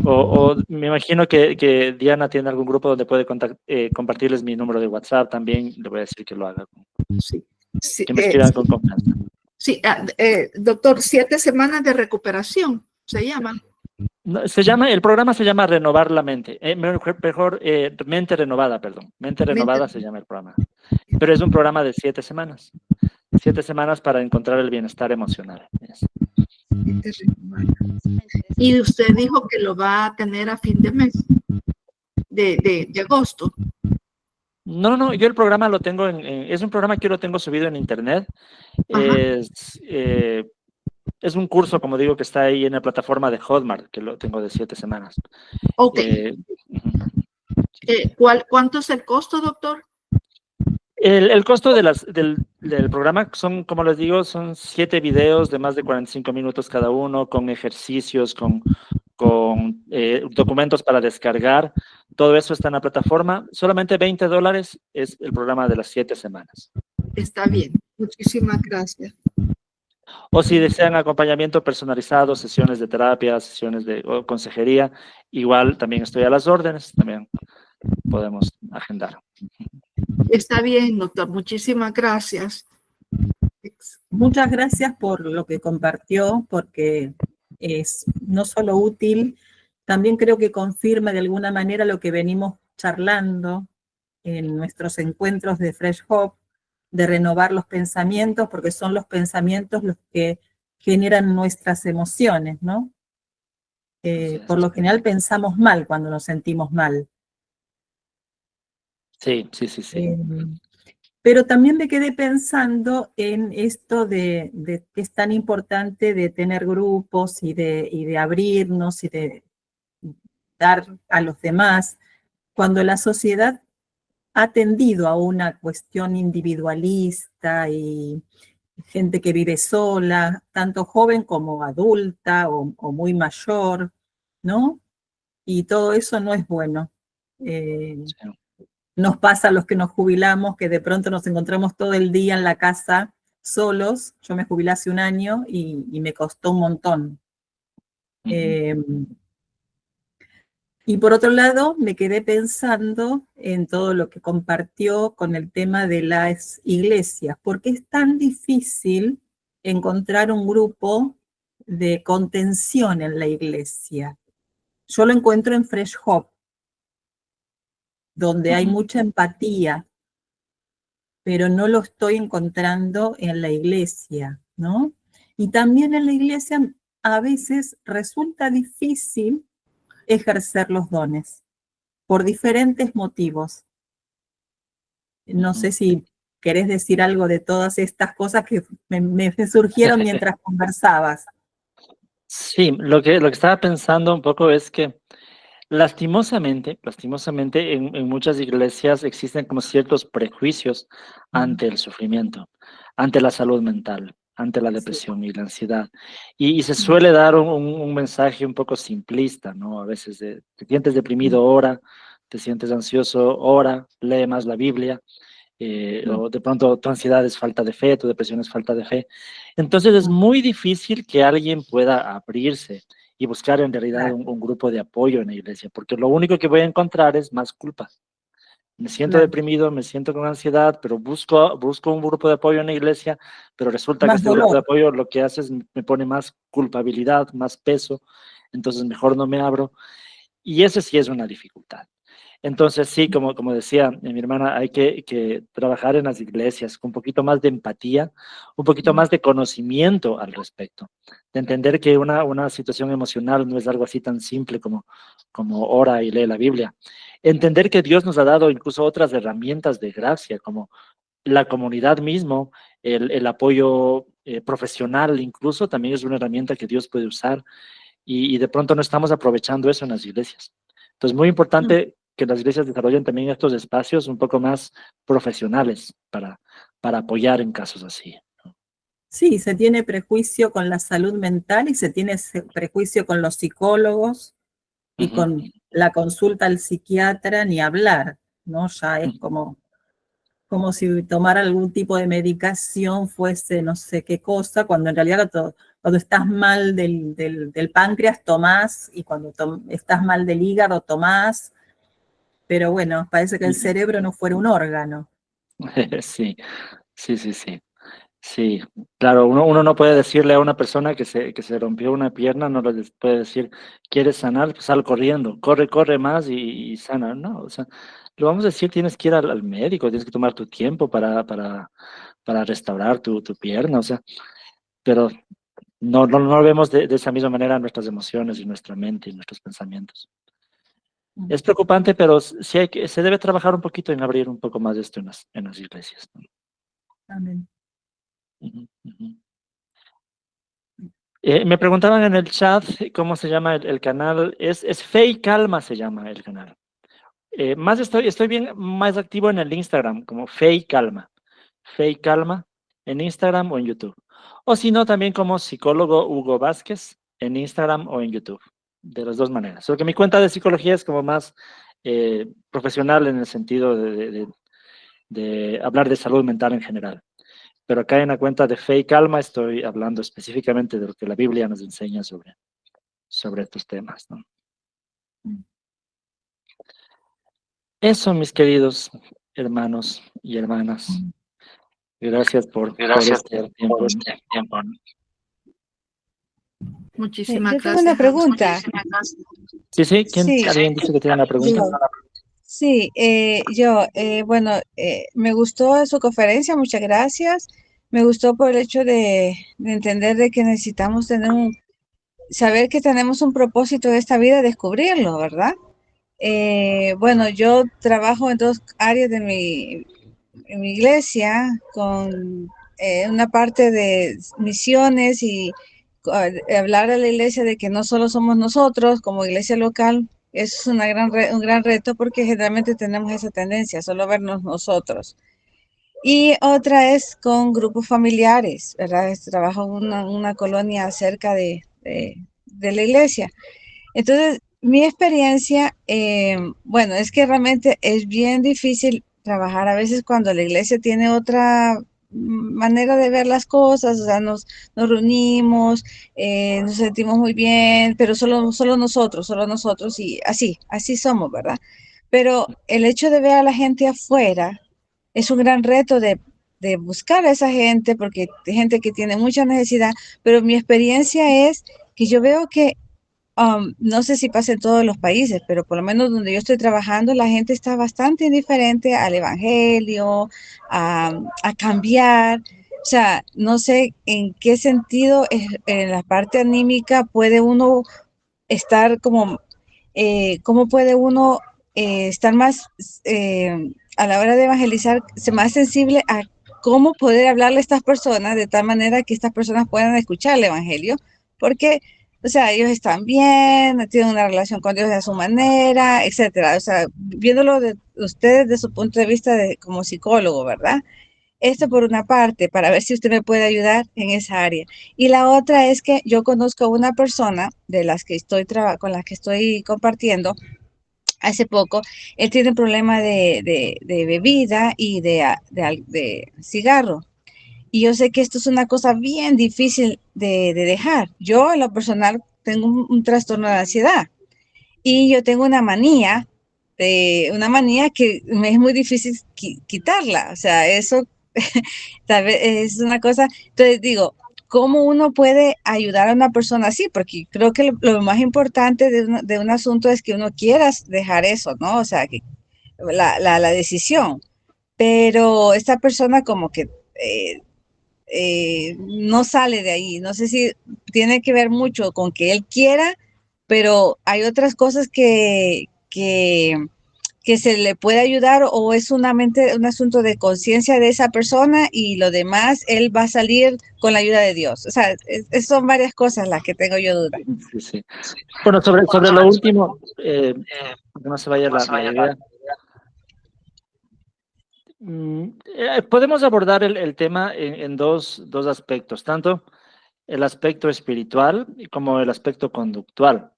O me imagino que Diana tiene algún grupo donde puede compartirles mi número de WhatsApp también. Le voy a decir que lo haga. Sí. Sí, Que me escriban con confianza. Sí, doctor, 7 semanas de recuperación se llama. No, el programa se llama Renovar la Mente. Mejor, Mente Renovada, perdón. Mente Renovada se llama el programa. Pero es un programa de 7 semanas. 7 semanas para encontrar el bienestar emocional. Y usted dijo que lo va a tener a fin de mes, de agosto. No, yo el programa lo tengo es un programa que yo lo tengo subido en internet. Es un curso, como digo, que está ahí en la plataforma de Hotmart, que lo tengo de 7 semanas. Ok. ¿Cuánto es el costo, doctor? El costo del programa son, como les digo, son 7 videos de más de 45 minutos cada uno, con ejercicios, con documentos para descargar. Todo eso está en la plataforma. Solamente $20 es el programa de las 7 semanas. Está bien. Muchísimas gracias. O si desean acompañamiento personalizado, sesiones de terapia, sesiones de consejería, igual también estoy a las órdenes, también podemos agendar. Está bien, doctor. Muchísimas gracias. Muchas gracias por lo que compartió, porque es no solo útil, también creo que confirma de alguna manera lo que venimos charlando en nuestros encuentros de Fresh Hope, de renovar los pensamientos, porque son los pensamientos los que generan nuestras emociones, ¿no? Por lo general pensamos mal cuando nos sentimos mal. Sí. Pero también me quedé pensando en esto de que es tan importante de tener grupos y de abrirnos y de dar a los demás, cuando la sociedad ha tendido a una cuestión individualista y gente que vive sola, tanto joven como adulta o muy mayor, ¿no? Y todo eso no es bueno. Sí. Nos pasa a los que nos jubilamos, que de pronto nos encontramos todo el día en la casa solos. Yo me jubilé hace un año y me costó un montón. Y por otro lado, me quedé pensando en todo lo que compartió con el tema de las iglesias, porque es tan difícil encontrar un grupo de contención en la iglesia. Yo lo encuentro en Fresh Hope, donde hay mucha empatía, pero no lo estoy encontrando en la iglesia, ¿no? Y también en la iglesia a veces resulta difícil ejercer los dones por diferentes motivos. No sé si querés decir algo de todas estas cosas que me surgieron mientras conversabas. Sí, lo que estaba pensando un poco es que lastimosamente, en muchas iglesias existen como ciertos prejuicios ante el sufrimiento, ante la salud mental, ante la depresión y la ansiedad. Y se suele dar un mensaje un poco simplista, ¿no? A veces te sientes deprimido, ora, te sientes ansioso, ora, lee más la Biblia. O de pronto tu ansiedad es falta de fe, tu depresión es falta de fe. Entonces es muy difícil que alguien pueda abrirse y buscar en realidad un grupo de apoyo en la iglesia, porque lo único que voy a encontrar es más culpa. Me siento deprimido, me siento con ansiedad, pero busco un grupo de apoyo en la iglesia, pero resulta que Más este grupo de dolor. apoyo lo que hace es me pone más culpabilidad, más peso, entonces mejor no me abro. Y ese sí es una dificultad. Entonces, sí, como decía mi hermana, hay que trabajar en las iglesias con un poquito más de empatía, un poquito más de conocimiento al respecto, de entender que una situación emocional no es algo así tan simple como ora y lee la Biblia. Entender que Dios nos ha dado incluso otras herramientas de gracia, como la comunidad mismo, el apoyo profesional incluso, también es una herramienta que Dios puede usar y de pronto no estamos aprovechando eso en las iglesias. Entonces, muy importante que las iglesias desarrollen también estos espacios un poco más profesionales para apoyar en casos así. Sí, se tiene prejuicio con la salud mental y se tiene prejuicio con los psicólogos y con la consulta al psiquiatra, ni hablar, ¿no? Ya es como si tomar algún tipo de medicación fuese no sé qué cosa, cuando en realidad cuando estás mal del páncreas tomás, y cuando estás mal del hígado tomás, pero bueno, parece que el cerebro no fuera un órgano. Sí, sí, sí, sí. Sí, claro, uno no puede decirle a una persona que se rompió una pierna, no le puede decir, ¿quieres sanar? Pues sal corriendo, corre más y sana, ¿no? O sea, lo vamos a decir, tienes que ir al médico, tienes que tomar tu tiempo para restaurar tu pierna, o sea, pero no lo vemos de esa misma manera nuestras emociones y nuestra mente y nuestros pensamientos. Es preocupante, pero sí se debe trabajar un poquito en abrir un poco más esto en las iglesias, ¿no? Amén. Me preguntaban en el chat cómo se llama el canal. Es Fe y Calma se llama el canal. Más estoy bien más activo en el Instagram, como Fe y Calma. Fe y Calma en Instagram o en YouTube. O si no, también como psicólogo Hugo Vázquez en Instagram o en YouTube. De las dos maneras. Porque mi cuenta de psicología es como más profesional en el sentido de hablar de salud mental en general. pero acá en la cuenta de Fe y Calma estoy hablando específicamente de lo que la Biblia nos enseña sobre estos temas, ¿no? Eso, mis queridos hermanos y hermanas. Gracias por este tiempo. Muchísimas Yo tengo una gracias. pregunta. Sí, Sí, ¿alguien dice que tiene una pregunta? sí, bueno, me gustó su conferencia, muchas gracias. Me gustó por el hecho de entender de que necesitamos saber que tenemos un propósito de esta vida, descubrirlo, ¿verdad? Bueno, yo trabajo en dos áreas en mi iglesia, con una parte de misiones y hablar a la iglesia de que no solo somos nosotros como iglesia local. Es un gran reto porque generalmente tenemos esa tendencia, solo vernos nosotros. Y otra es con grupos familiares, ¿verdad? Trabajo en una colonia cerca de la iglesia. Entonces, mi experiencia, bueno, es que realmente es bien difícil trabajar a veces cuando la iglesia tiene otra manera de ver las cosas, o sea, nos reunimos, nos sentimos muy bien, pero solo nosotros y así somos, ¿verdad? Pero el hecho de ver a la gente afuera es un gran reto de buscar a esa gente, porque hay gente que tiene mucha necesidad, pero mi experiencia es que yo veo que no sé si pasa en todos los países, pero por lo menos donde yo estoy trabajando, la gente está bastante indiferente al evangelio, a cambiar. O sea, no sé en qué sentido en la parte anímica puede uno estar cómo puede uno estar más, a la hora de evangelizar, más sensible a cómo poder hablarle a estas personas de tal manera que estas personas puedan escuchar el evangelio, porque o sea, ellos están bien, tienen una relación con Dios de su manera, etcétera. O sea, viéndolo de ustedes desde su punto de vista como psicólogo, ¿verdad? Esto por una parte, para ver si usted me puede ayudar en esa área. Y la otra es que yo conozco a una persona de las que con las que estoy compartiendo hace poco. Él tiene un problema de bebida y de cigarro. Y yo sé que esto es una cosa bien difícil de dejar. Yo, en lo personal, tengo un trastorno de ansiedad y yo tengo una manía que me es muy difícil quitarla. O sea, eso tal vez es una cosa. Entonces digo, ¿cómo uno puede ayudar a una persona así? Porque creo que lo más importante de un asunto es que uno quiera dejar eso, ¿no? O sea, que la decisión. Pero esta persona como que no sale de ahí. No sé si tiene que ver mucho con que él quiera, pero hay otras cosas que se le puede ayudar o es un asunto de conciencia de esa persona y lo demás, él va a salir con la ayuda de Dios. O sea, son varias cosas las que tengo yo duda. Sí. Bueno, sobre lo último, que no se vaya la idea. Podemos abordar el tema en dos aspectos, tanto el aspecto espiritual como el aspecto conductual.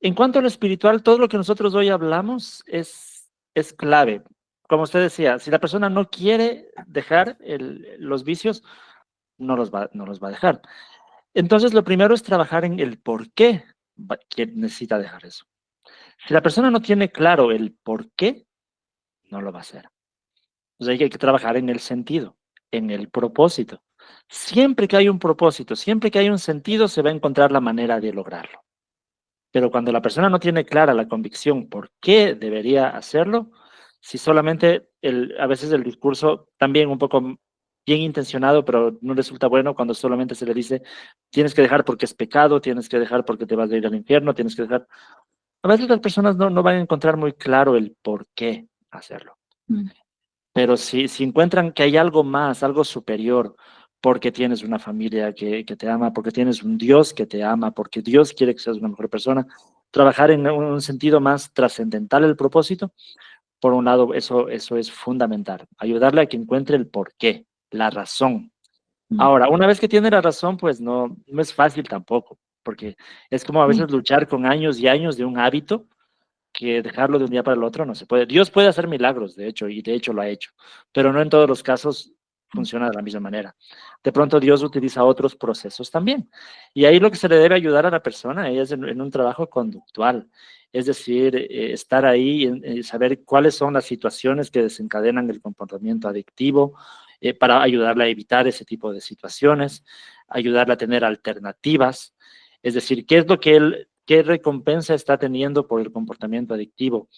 En cuanto a lo espiritual, todo lo que nosotros hoy hablamos es clave. Como usted decía, si la persona no quiere dejar los vicios, no los va a dejar. Entonces, lo primero es trabajar en el por qué que necesita dejar eso. Si la persona no tiene claro el por qué, no lo va a hacer. Entonces hay que trabajar en el sentido, en el propósito. Siempre que hay un propósito, siempre que hay un sentido, se va a encontrar la manera de lograrlo. Pero cuando la persona no tiene clara la convicción por qué debería hacerlo, si solamente a veces el discurso también un poco bien intencionado, pero no resulta bueno cuando solamente se le dice tienes que dejar porque es pecado, tienes que dejar porque te vas a ir al infierno, tienes que dejar. A veces las personas no van a encontrar muy claro el por qué hacerlo. Pero si encuentran que hay algo más, algo superior, porque tienes una familia que te ama, porque tienes un Dios que te ama, porque Dios quiere que seas una mejor persona, trabajar en un sentido más trascendental el propósito, por un lado, eso es fundamental. Ayudarle a que encuentre el porqué, la razón. Ahora, una vez que tiene la razón, pues no es fácil tampoco, porque es como a veces luchar con años y años de un hábito que dejarlo de un día para el otro no se puede. Dios puede hacer milagros, de hecho, y de hecho lo ha hecho, pero no en todos los casos funciona de la misma manera. De pronto Dios utiliza otros procesos también. Y ahí lo que se le debe ayudar a la persona es en un trabajo conductual. Es decir, estar ahí y saber cuáles son las situaciones que desencadenan el comportamiento adictivo, para ayudarle a evitar ese tipo de situaciones, ayudarle a tener alternativas. Es decir, qué es lo que él, qué recompensa está teniendo por el comportamiento adictivo.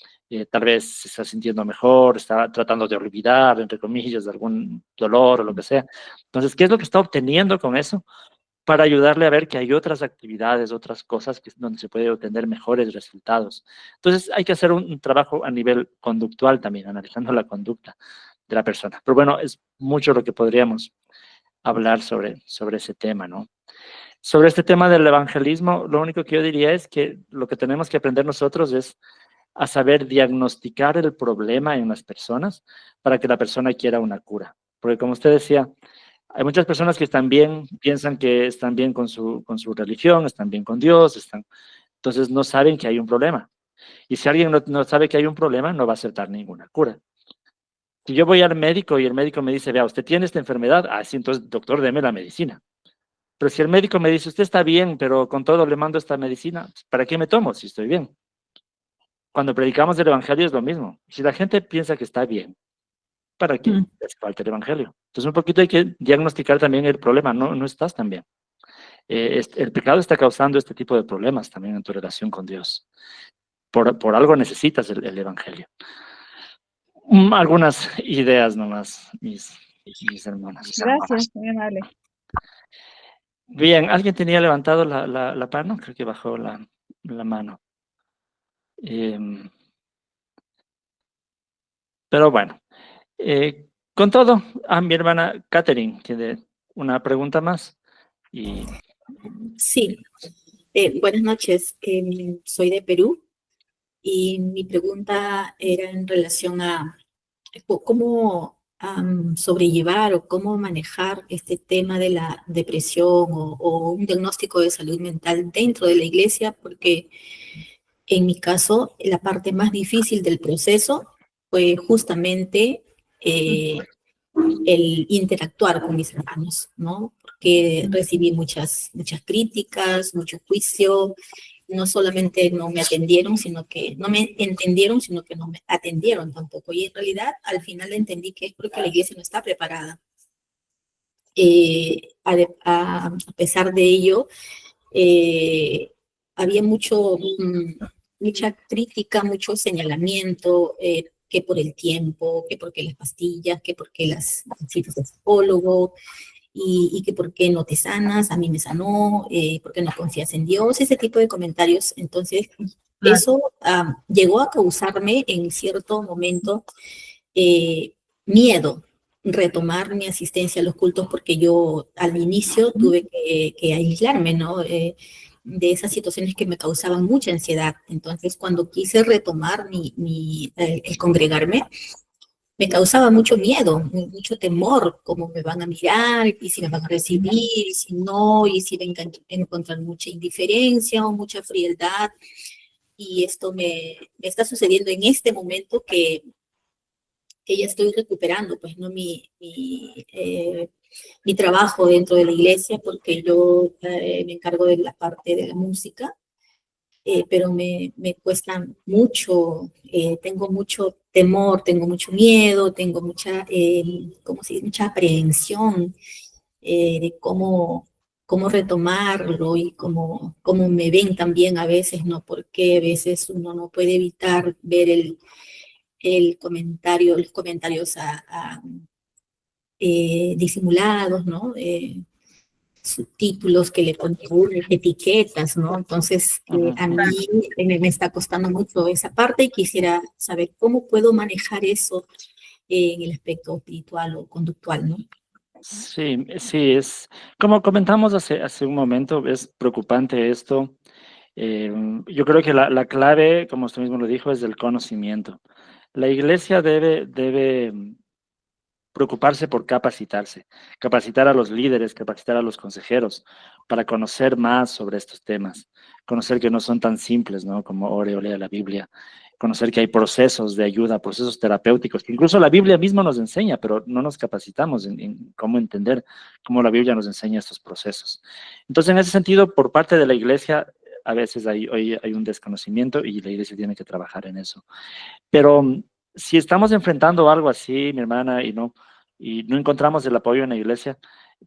Tal vez se está sintiendo mejor, está tratando de olvidar, entre comillas, de algún dolor o lo que sea. Entonces, ¿qué es lo que está obteniendo con eso? Para ayudarle a ver que hay otras actividades, otras cosas donde se puede obtener mejores resultados. Entonces, hay que hacer un trabajo a nivel conductual también, analizando la conducta de la persona. Pero bueno, es mucho lo que podríamos hablar sobre ese tema, ¿no? Sobre este tema del evangelismo, lo único que yo diría es que lo que tenemos que aprender nosotros es a saber diagnosticar el problema en las personas para que la persona quiera una cura. Porque como usted decía, hay muchas personas que están bien, piensan que están bien con su religión, están bien con Dios, entonces no saben que hay un problema. Y si alguien no sabe que hay un problema, no va a aceptar ninguna cura. Si yo voy al médico y el médico me dice, vea, usted tiene esta enfermedad, sí, entonces, doctor, deme la medicina. Pero si el médico me dice, usted está bien, pero con todo le mando esta medicina, ¿para qué me tomo si estoy bien? Cuando predicamos el evangelio es lo mismo. Si la gente piensa que está bien, ¿para qué hace falta el evangelio? Entonces un poquito hay que diagnosticar también el problema, no estás tan bien. El pecado está causando este tipo de problemas también en tu relación con Dios. Por algo necesitas el evangelio. Algunas ideas nomás, mis hermanas. Gracias, muy amable. Bien, ¿alguien tenía levantado la mano? Creo que bajó la mano. Pero bueno, con todo, a mi hermana Catherine tiene una pregunta más. Sí, buenas noches. Soy de Perú y mi pregunta era en relación a cómo sobrellevar o cómo manejar este tema de la depresión o un diagnóstico de salud mental dentro de la iglesia, porque en mi caso la parte más difícil del proceso fue justamente el interactuar con mis hermanos, ¿no? Porque recibí muchas críticas, mucho juicio, no solamente no me atendieron, sino que no me entendieron, sino que no me atendieron tampoco. Y en realidad, al final entendí que es porque la iglesia no está preparada. A pesar de ello, había mucha crítica, mucho señalamiento, que por el tiempo, que porque las pastillas, que porque las citas de psicólogo, y que por qué no te sanas, a mí me sanó, por qué no confías en Dios, ese tipo de comentarios. Entonces, eso llegó a causarme en cierto momento miedo, retomar mi asistencia a los cultos, porque yo al inicio tuve que aislarme, ¿no? De esas situaciones que me causaban mucha ansiedad. Entonces, cuando quise retomar el congregarme, me causaba mucho miedo, mucho temor, cómo me van a mirar, y si me van a recibir, y si no, y si vengan a encontrar mucha indiferencia o mucha frialdad. Y esto me está sucediendo en este momento que ya estoy recuperando, pues, ¿no? Mi trabajo dentro de la iglesia, porque yo me encargo de la parte de la música. Pero me cuesta mucho, tengo mucho temor, tengo mucho miedo, tengo mucha, ¿cómo se dice? Mucha aprehensión de cómo retomarlo y cómo me ven también a veces, ¿no? Porque a veces uno no puede evitar ver los comentarios disimulados, ¿no? Subtítulos que le ponen etiquetas, ¿no? Entonces, a mí me está costando mucho esa parte y quisiera saber cómo puedo manejar eso en el aspecto espiritual o conductual, ¿no? Sí, es como comentamos hace un momento, es preocupante esto. Yo creo que la clave, como usted mismo lo dijo, es el conocimiento. La iglesia debe preocuparse por capacitar a los líderes, capacitar a los consejeros para conocer más sobre estos temas, conocer que no son tan simples, ¿no? Como ore o lea la Biblia, conocer que hay procesos de ayuda, procesos terapéuticos, que incluso la Biblia misma nos enseña, pero no nos capacitamos en cómo entender cómo la Biblia nos enseña estos procesos. Entonces, en ese sentido, por parte de la iglesia, a veces hay un desconocimiento y la iglesia tiene que trabajar en eso. Pero si estamos enfrentando algo así, mi hermana, y no encontramos el apoyo en la iglesia,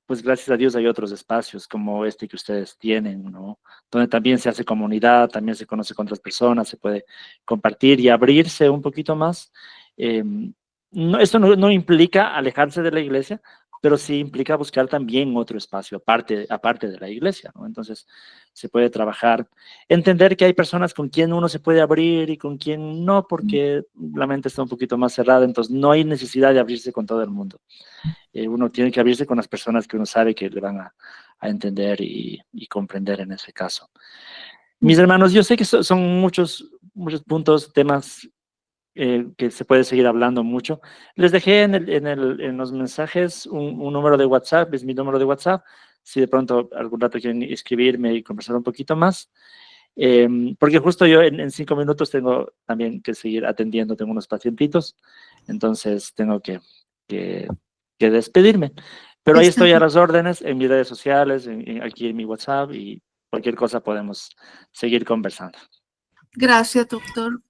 pues gracias a Dios hay otros espacios como este que ustedes tienen, ¿no? Donde también se hace comunidad, también se conoce con otras personas, se puede compartir y abrirse un poquito más. Esto no implica alejarse de la iglesia, pero sí implica buscar también otro espacio aparte de la iglesia, ¿no? Entonces, se puede trabajar, entender que hay personas con quien uno se puede abrir y con quien no, porque la mente está un poquito más cerrada, entonces no hay necesidad de abrirse con todo el mundo. Uno tiene que abrirse con las personas que uno sabe que le van a entender y comprender en ese caso. Mis hermanos, yo sé que son muchos puntos, temas que se puede seguir hablando mucho. Les dejé en los mensajes un número de WhatsApp, es mi número de WhatsApp, si de pronto algún rato quieren escribirme y conversar un poquito más, porque justo yo en 5 minutos tengo también que seguir atendiendo, tengo unos pacientitos, entonces tengo que despedirme. Pero ahí estoy a las órdenes en mis redes sociales, aquí en mi WhatsApp, y cualquier cosa podemos seguir conversando. Gracias, doctor.